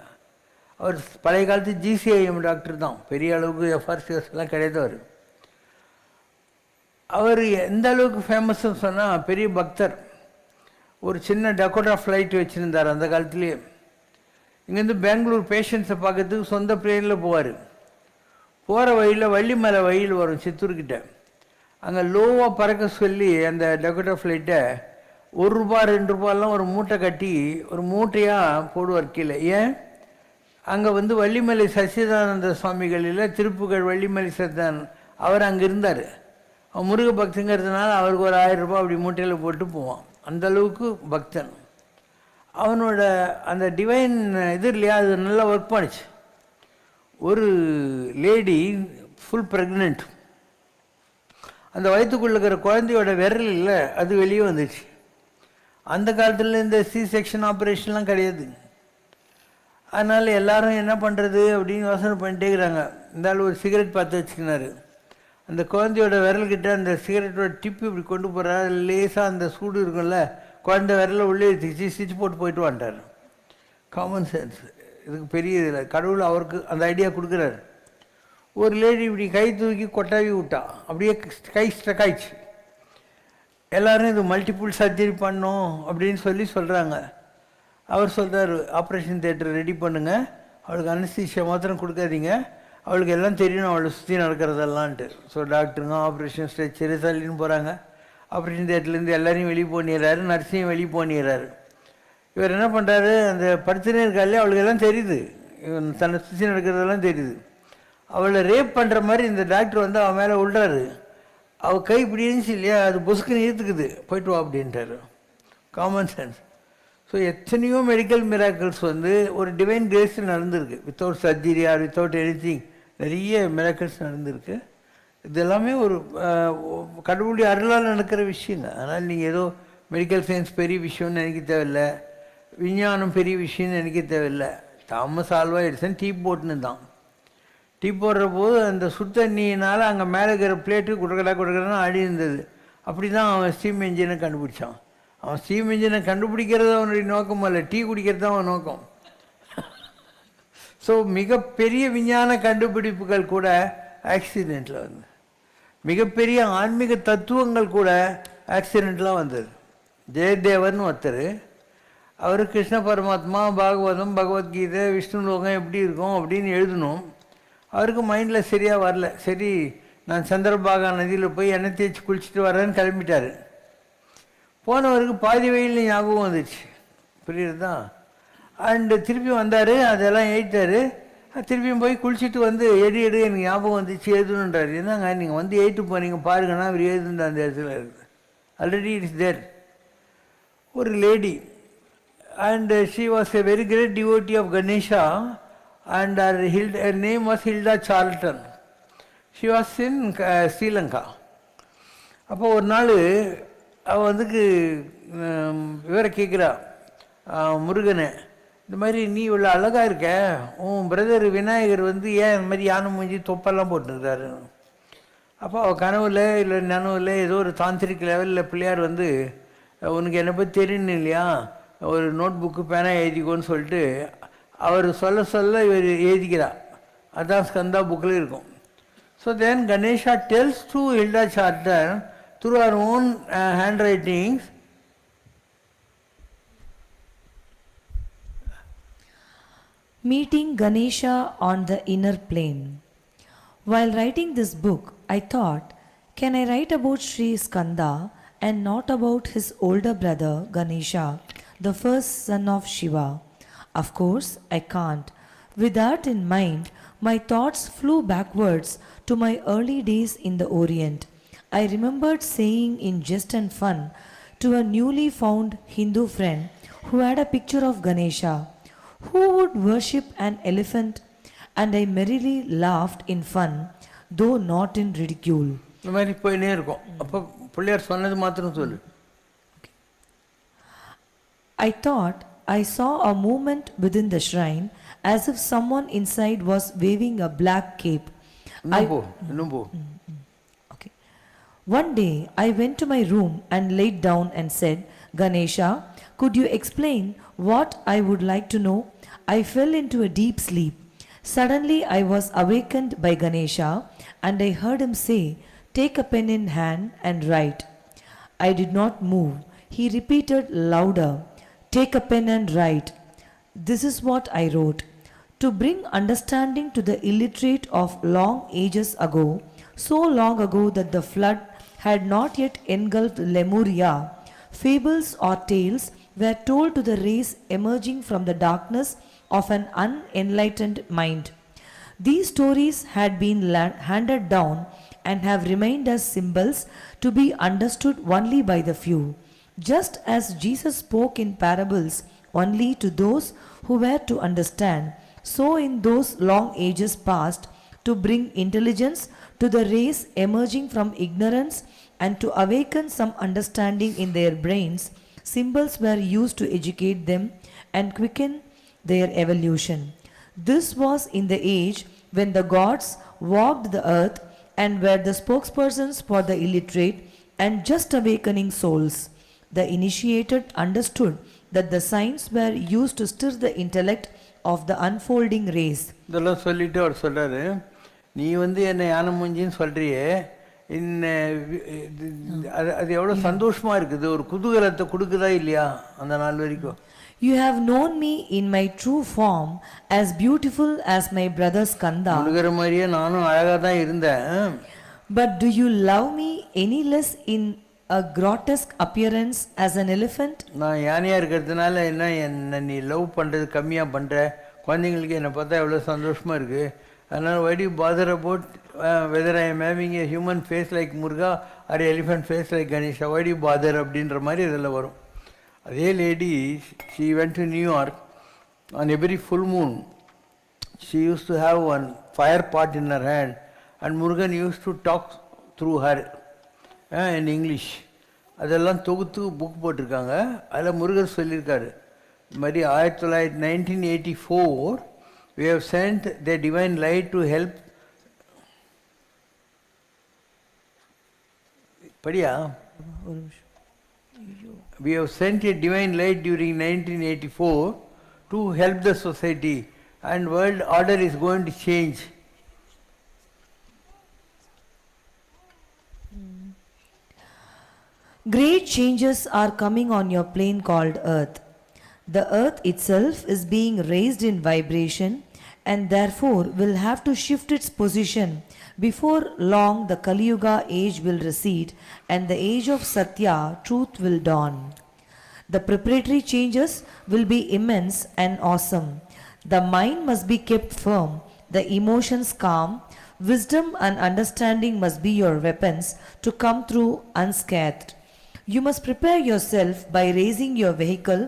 அவர் பழைய காலத்து GCIM டாக்டர் தான், பெரிய அளவுக்கு FRCS எல்லாம் கிடையாது. அவர் எந்த அளவுக்கு ஃபேமஸ்ன்னு சொன்னால் பெரிய பக்தர். ஒரு சின்ன டக்கோட்டா ஃப்ளைட் வச்சுருந்தார் அந்த காலத்துலேயே. இங்கேருந்து பெங்களூர் பேஷண்ட்ஸை பார்க்கறதுக்கு சொந்த பிளேனில் போவார். போகிற வழியில் வள்ளிமலை வழியில் வரும் சித்தூர்கிட்ட. அங்கே லோவாக பறக்க சொல்லி அந்த டக்கோட்டா ஃப்ளைட்டை ₹1 ₹2 ஒரு மூட்டை கட்டி ஒரு மூட்டையாக போடுவார் கீழே. ஏன்? அங்கே வள்ளிமலை சச்சிதானந்த சுவாமிகள் இல்லை, திருப்புகழ் வள்ளிமலை சச்சிதானந்த அவர் அங்கே இருந்தார். அவன் முருக பக்தங்கிறதுனால அவருக்கு ஒரு ₹1000 அப்படி மூட்டையில் போட்டு போவான். அந்த அளவுக்கு பக்தன். அவனோட அந்த டிவைன் இது இல்லையா, அது நல்லா ஒர்க் பண்ணிச்சு. ஒரு லேடி ஃபுல் ப்ரெக்னென்ட், அந்த வயிற்றுக்குள்ள இருக்கிற குழந்தையோட விரல் இல்லை, அது வெளியே வந்துச்சு. அந்த காலத்தில் இந்த சி செக்ஷன் ஆப்ரேஷன்லாம் கிடையாது. அதனால் எல்லாரும் என்ன பண்ணுறது அப்படின்னு யோசனை பண்ணிட்டே இருக்கிறாங்க. இருந்தாலும் ஒரு சிகரெட் பார்த்து வச்சுக்கினாரு. அந்த குழந்தையோட விரல்கிட்ட அந்த சிகரெட்டோட டிப்பு இப்படி கொண்டு போகிறார். லேசாக அந்த சூடு இருக்கும்ல, குழந்தை விரலை உள்ளே எடுத்துக்கிச்சு, ஸ்டிச் போட்டு வந்துட்டார். காமன் சென்ஸ், இதுக்கு பெரிய இதில் கடவுள் அவருக்கு அந்த ஐடியா கொடுக்குறாரு. ஒரு லேடி இப்படி கை தூக்கி கொட்டாவி விட்டா, அப்படியே கை ஸ்ட்ரக் ஆயிடுச்சு. எல்லோரும் இது மல்டிபிள் சர்ஜரி பண்ணோம் அப்படின்னு சொல்கிறாங்க. அவர் சொல்கிறார், ஆப்ரேஷன் தியேட்டர் ரெடி பண்ணுங்கள், அவளுக்கு அனஸ்தீஷியா மாத்திரம் கொடுக்காதீங்க, அவளுக்கு எல்லாம் தெரியணும் அவளை சுற்றி நடக்கிறதெல்லான்ட்டு. ஸோ டாக்டருங்க ஆப்ரேஷன் ஸ்ட்ரெச்சரு தள்ளின்னு போகிறாங்க. ஆப்ரேஷன் தியேட்டர்லேருந்து எல்லாரையும் வெளியே போனிடுறாரு, நர்ஸையும் வெளியே போனிடுறாரு. இவர் என்ன பண்ணுறாரு, அந்த படுத்துனே இருக்காலே அவளுக்கு எல்லாம் தெரியுது, இவன் தன்னை சுற்றி நடக்கிறதெல்லாம் தெரியுது. அவளை ரேப் பண்ணுற மாதிரி இந்த டாக்டர் வந்து அவன் மேலே விழுறாரு. அவள் கை இப்படி இருந்துச்சு இல்லையா, அது பொசுக்குன்னு ஈர்த்துக்குது, போய்ட்டு வா அப்படின்ட்டாரு. Common sense. ஸோ எத்தனையோ மெடிக்கல் மிராக்கிள்ஸ் வந்து ஒரு டிவைன் கிரேஸில் நடந்திருக்கு. Without surgery or without anything நிறைய மிராக்கிள்ஸ் நடந்திருக்கு. இது எல்லாமே ஒரு கடவுளுடைய அருளால் நடக்கிற விஷயங்க. அதனால் நீங்கள் ஏதோ மெடிக்கல் சயின்ஸ் பெரிய விஷயம்னு நினைக்க தேவையில்லை, விஞ்ஞானம் பெரிய விஷயம்னு நினைக்க தேவையில்லை. தாமஸ் ஆல்வா எடிசன் டீ போட்டுன்னு தான். டீ போடுற போது அந்த சுத்தண்ணியினால் அங்கே மேலே இருக்கிற பிளேட்டு கொடுக்கடான்னு ஆடி இருந்தது. அப்படி தான் அவன் ஸ்டீம் இன்ஜினை கண்டுபிடிச்சான். அவன் ஸ்டீம் இன்ஜினை கண்டுபிடிக்கிறது அவனுடைய நோக்கம் அல்ல, டீ குடிக்கிறது தான் அவன் நோக்கம். ஸோ மிகப்பெரிய விஞ்ஞான கண்டுபிடிப்புகள் கூட ஆக்சிடெண்ட்டில் வந்து, மிகப்பெரிய ஆன்மீக தத்துவங்கள் கூட ஆக்சிடெண்ட்லாம் வந்தது. ஜெயதேவர்னு ஒருத்தர், அவர் கிருஷ்ண பரமாத்மா, பாகவதம், பகவத்கீதை, விஷ்ணு லோகம் எப்படி இருக்கும் அப்படின்னு எழுதணும். அவருக்கு மைண்டில் சரியாக வரல. சரி, நான் சந்திரபாகா நதியில் போய் எண்ணெய் தேய்ச்சி குளிச்சுட்டு வரேன்னு கிளம்பிட்டார். போனவருக்கு பாதி வெயில் ஞாபகம் வந்துச்சு, புரியுறதா? அண்டு திருப்பி வந்தார், அதெல்லாம் எழுதிட்டார். திருப்பியும் போய் குளிச்சுட்டு வந்து எடு எனக்கு ஞாபகம் வந்துச்சு எழுதணுன்றார். என்னங்க நீங்கள் வந்து எழுத்து போனீங்க பாருங்கன்னா அவர் எழுதுன்ற அந்த இடத்துல இருக்குது, ஆல்ரெடி இட்ஸ் தேர். ஒரு lady, and she was a very great devotee of Ganesha, and her name was Hilda Charlton. She was in Sri Lanka. அப்போ ஒரு நாள் அவள் வந்துக்கு இவரை கேட்குறா, முருகனை, இந்த மாதிரி நீ இவ்வளோ அழகாக இருக்க, உன் பிரதர் விநாயகர் வந்து ஏன் இந்த மாதிரி யானை மூஞ்சி தொப்பெல்லாம் போட்டுருக்காரு. அப்போ அவள் கனவுல இல்லை நனவுல ஏதோ ஒரு தாந்திரிக் லெவலில் பிள்ளையார் வந்து, உனக்கு என்னை பற்றி தெரியணும் இல்லையா, ஒரு நோட் புக்கு பேனா எழுதிக்கோன்னு சொல்லிட்டு அவர் சொல்ல இவர் எழுதிக்கிறார். அதுதான் ஸ்கந்தா புக்கில் இருக்கும். So then Ganesha tells to Hilda Charlton through her own handwritings, Meeting Ganesha on the inner plane. While writing this book, I thought, can I write about Sri Skanda and not about his older brother Ganesha, the first son of Shiva? Of course, I can't. With that in mind, my thoughts flew backwards to my early days in the Orient. I remembered saying in jest and fun to a newly found Hindu friend who had a picture of Ganesha, who would worship an elephant, and I merrily laughed in fun, though not in ridicule. இந்த மாதிரி போயினே இருக்கும். அப்போ பிள்ளையார் சொன்னது மாத்திரம் சொல்லு. I thought I saw a movement within the shrine as if someone inside was waving a black cape. Okay. One day I went to my room and laid down and said, Ganesha, could you explain what I would like to know? I fell into a deep sleep. Suddenly I was awakened by Ganesha and I heard him say, take a pen in hand and write. I did not move. He repeated louder, take a pen and write. This is what I wrote. To bring understanding to the illiterate of long ages ago, so long ago that the flood had not yet engulfed Lemuria, fables or tales were told to the race emerging from the darkness of an unenlightened mind. These stories had been handed down and have remained as symbols to be understood only by the few. Just as Jesus spoke in parables only to those who were to understand, so in those long ages past, to bring intelligence to the race emerging from ignorance and to awaken some understanding in their brains, symbols were used to educate them and quicken their evolution. This was in the age when the gods walked the earth and were the spokespersons for the illiterate and just awakening souls. The initiated understood that the signs were used to stir the intellect of the unfolding race. இதெல்லாம் சொல்லிட்டு அவர் சொல்றாரு, நீ என்னை யானை மூஞ்சின்னு சொல்றியே, அது அது எவ்வளோ சந்தோஷமா இருக்குது, ஒரு குதூகலத்தை கொடுக்குதா இல்லையா அந்த நாள் வரைக்கும்? You have known me in my true form, as beautiful as my brother Skanda. Murugar மாதிரியே நானும் அழகாக தான் இருந்தேன். But do you love me any less in a grotesque appearance as an elephant? நான் யானையாக இருக்கிறதுனால என்ன நீ லவ் பண்ணுறது கம்மியாக பண்ணுற? குழந்தைங்களுக்கு என்னை பார்த்தா எவ்வளோ சந்தோஷமாக இருக்குது. அதனால் why do you bother about whether I am having a human face like Muruga or elephant face like Ganesha? Why do you bother அப்படின்ற மாதிரி இதெல்லாம் வரும். அதே lady, she went to New York on every full moon. She used to have one fire pot in her hand and Murugan used to talk through her in English. அதெல்லாம் தொகுத்து book போட்டிருக்காங்க. அதில் முருகர் சொல்லியிருக்காரு, இது மாதிரி 1984 we have sent the divine light to help. படியா? We have sent a divine light during 1984 to help the society and world order is going to change. Great changes are coming on your plane called Earth. The Earth itself is being raised in vibration and therefore will have to shift its position. Before long, the Kali Yuga age will recede and the age of Satya, truth, will dawn. The preparatory changes will be immense and awesome. The mind must be kept firm, the emotions calm, wisdom and understanding must be your weapons to come through unscathed. You must prepare yourself by raising your vehicle,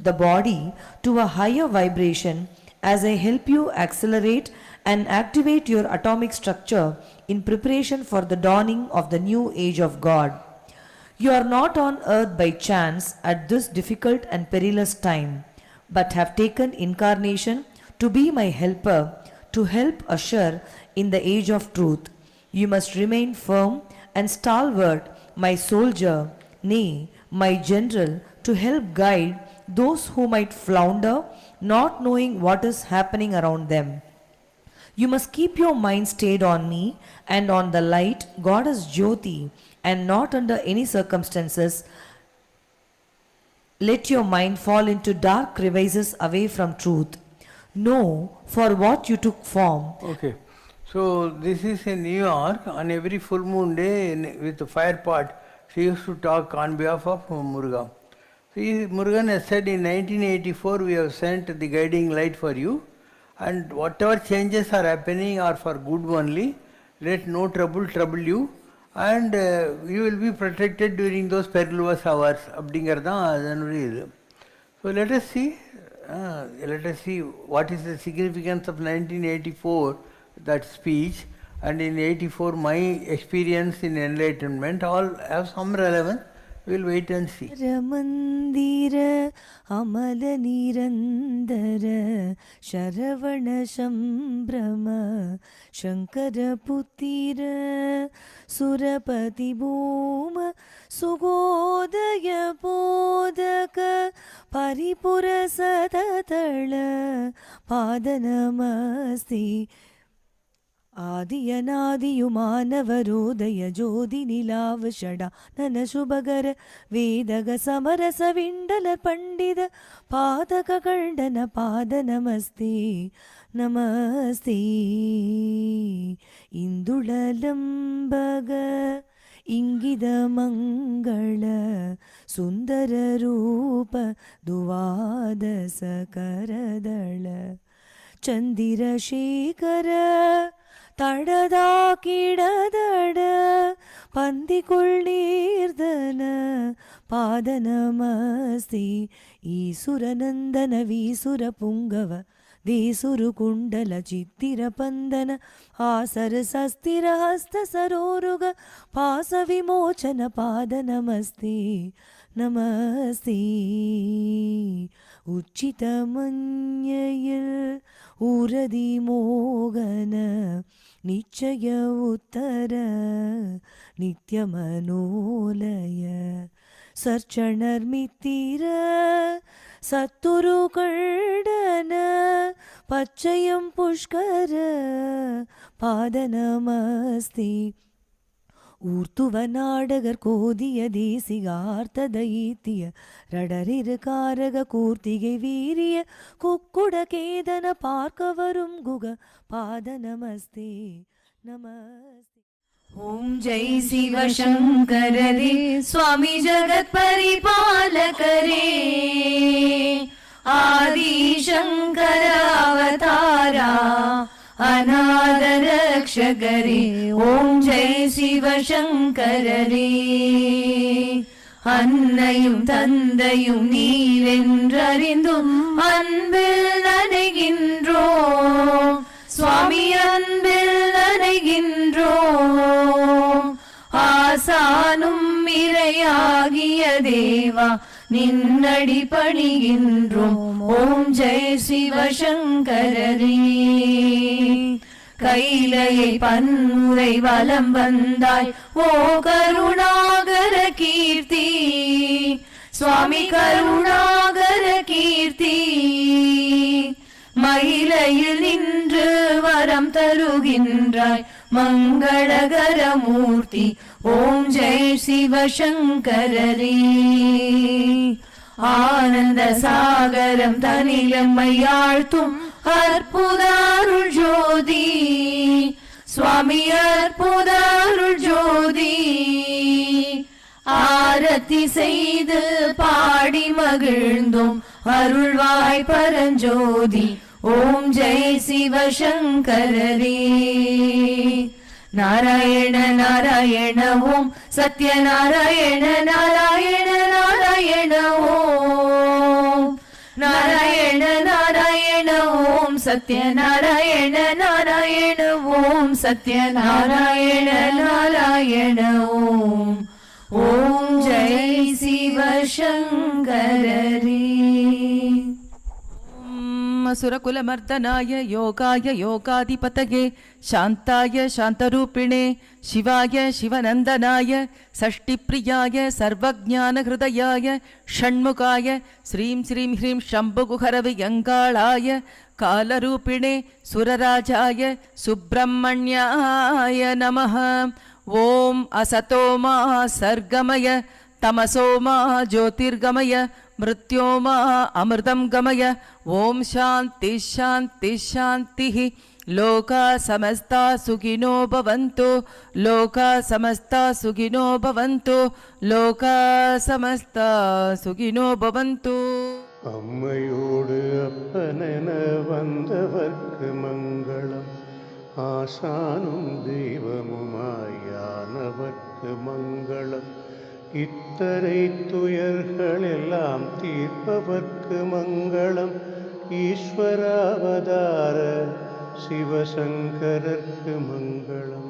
the body, to a higher vibration as I help you accelerate and activate your atomic structure in preparation for the dawning of the new age of God. You are not on earth by chance at this difficult and perilous time, but have taken incarnation to be my helper, to help usher in the age of truth. You must remain firm and stalwart, my soldier, nay, my general, to help guide those who might flounder, not knowing what is happening around them. You must keep your mind stayed on me and on the light, Goddess Jyoti, and not under any circumstances let your mind fall into dark crevices away from truth. Know for what you took form. Okay. So this is in New York on every full moon day with the fire pot. She used to talk on behalf of Murugan. See, Murugan has said in 1984 we have sent the guiding light for you and whatever changes are happening are for good only. Let no trouble trouble you and you will be protected during those perilous hours. அப்படிங்கிறதான் அதனுடைய இது. So let us see what is the significance of 1984, that speech, and in 84 my experience in enlightenment all have some relevance. We will wait and see. Ramandira Amala Nirandara Sharavana Shambrama Shankara Putira Surapati Bhuma Sugodaya Bodaka Paripura Sadatala Padanamasti ಆದಿಯನಾದಿಯುಮಾನವರೋದಯ ಜ್ಯೋತಿ ನಿಲಾವಷಡ ನನ ಶುಭಗರ ವೇದಗ ಸಮರಸ ವಿಂಡಲ ಪಂಡಿತ ಪಾದಕ ಕಂಡನ ಪಾದ ನಮಸ್ತೆ ನಮಸ್ತೆ ಇಂದುಳಲಂಬಗ ಇಂಗಿದ ಮಂಗಳ ಸುಂದರ ರೂಪ ದುವಾದಸ ಕರದಳ ಚಂದಿರಶೇಖರ ತಡದಾ ಕಿಡದಡ ಪಂದಿಕೊಳ್ಳೀರ್ದನ ಪಾದ ನಮಸ್ತೆ ಈಸುರನಂದನ ವೀಸುರ ಪುಂಗವ ದೇಸುರು ಕುಂಡಲ ಚಿತ್ತಿರ ಪಂದನ ಆಸರ ಸಸ್ತಿರ ಹಸ್ತ ಸರೋರುಗ ಪಾಸ ವಿಮೋಚನ ಪಾದ ನಮಸ್ತೆ நமஸ்தே. உச்சித மஞ்சையில் உரதி மோகன நிச்சய உத்தர நித்ய மனோலய சர்ச்சணர் மித்திர சத்துரு கண்டன பச்சயம் புஷ்கர பாத நமஸ்தே. ஊர்த்துவ நாடகர் கோதிய தேசிகார்த்த தைத்திய ரடரிரு காரக கூர்த்திகை வீரிய குக்குட கேதன பார்க்க வரும் குக பாத நமஸ்தே நமஸ்தே. ஓம் ஜெய் சிவசங்கரரே சுவாமி ஜகத் பரிபாலகரே ஆதி சங்கர அவதாரா அநாத ரக்ஷகரே. ஓம் ஜெய் சிவசங்கரரே. அன்னையும் தந்தையும் நீரென்றறிந்தும் அன்பில் நனைகின்றோம் சுவாமி, அன்பில் நனைகின்றோம். ஆசானும் இறையாகிய தேவா நின்னடி பணிகின்றோம். ஓம் ஜெய் சிவசங்கரரே. கைலையை பன்முறை வலம் வந்தாய் ஓ கருணாகர கீர்த்தி சுவாமி, கருணாகர கீர்த்தி. மயிலையில் நின்று வரம் தருகின்றாய் மங்களகர மூர்த்தி. ஓம் ஜெய் சிவசங்கரரே. ஆனந்த சாகரம் தனிலம்மையாழ்த்தும் அற்புத அருள் ஜோதி சுவாமி, அற்புத அருள் ஜோதி. ஆரத்தி செய்து பாடி மகிழ்ந்தோம் அருள்வாய் பரஞ்சோதி. ஓம் ஜெய் சிவசங்கரரே. நாராயண நாராயண ஓம் சத்யநாராயண நாராயண நாராயண ஓம் நாராயண நாராயண ஓம் சத்யநாராயண நாராயண ஓம் சத்யநாராயண நாராயண ஓம். ஓம் ஜெய் சிவசங்கரரே. சுரகுலமர்தனாய யோகாய யோகாதிபதயே சாந்தாய சாந்தரூபிணே சிவாய சிவநந்தனாய சஷ்டிப்ரியாய சர்வஜானஹிருதயாய ஷண்முகாய ஸ்ரீம் ஸ்ரீம் ஹ்ரீம் சம்புகுஹரவியங்காளாய காலரூபிணே சுரராஜாய சுப்பிரமணியாய நமः. ஓம் அசதோமா சர்கமய தமசோமா ஜோதிர்கமய மிருத்யோமா அமிர்தம் கமய. ஓம் சாந்தி சாந்தி சாந்தி. லோகா சமஸ்தா சுகினோ பவந்து லோகா சமஸ்தா சுகினோ பவந்து லோகா சமஸ்தா சுகினோ பவந்து. அம்மையோடு அப்பனென வந்தவர்க்கு மங்களம், ஆசானும் தெய்வமுமாயானவர்க்கு மங்களம். இத்தனை துயர்கள் எல்லாம் தீர்ப்பவர்க்கு மங்களம். ஈஸ்வராவதார சிவசங்கரர்க்கு மங்களம்.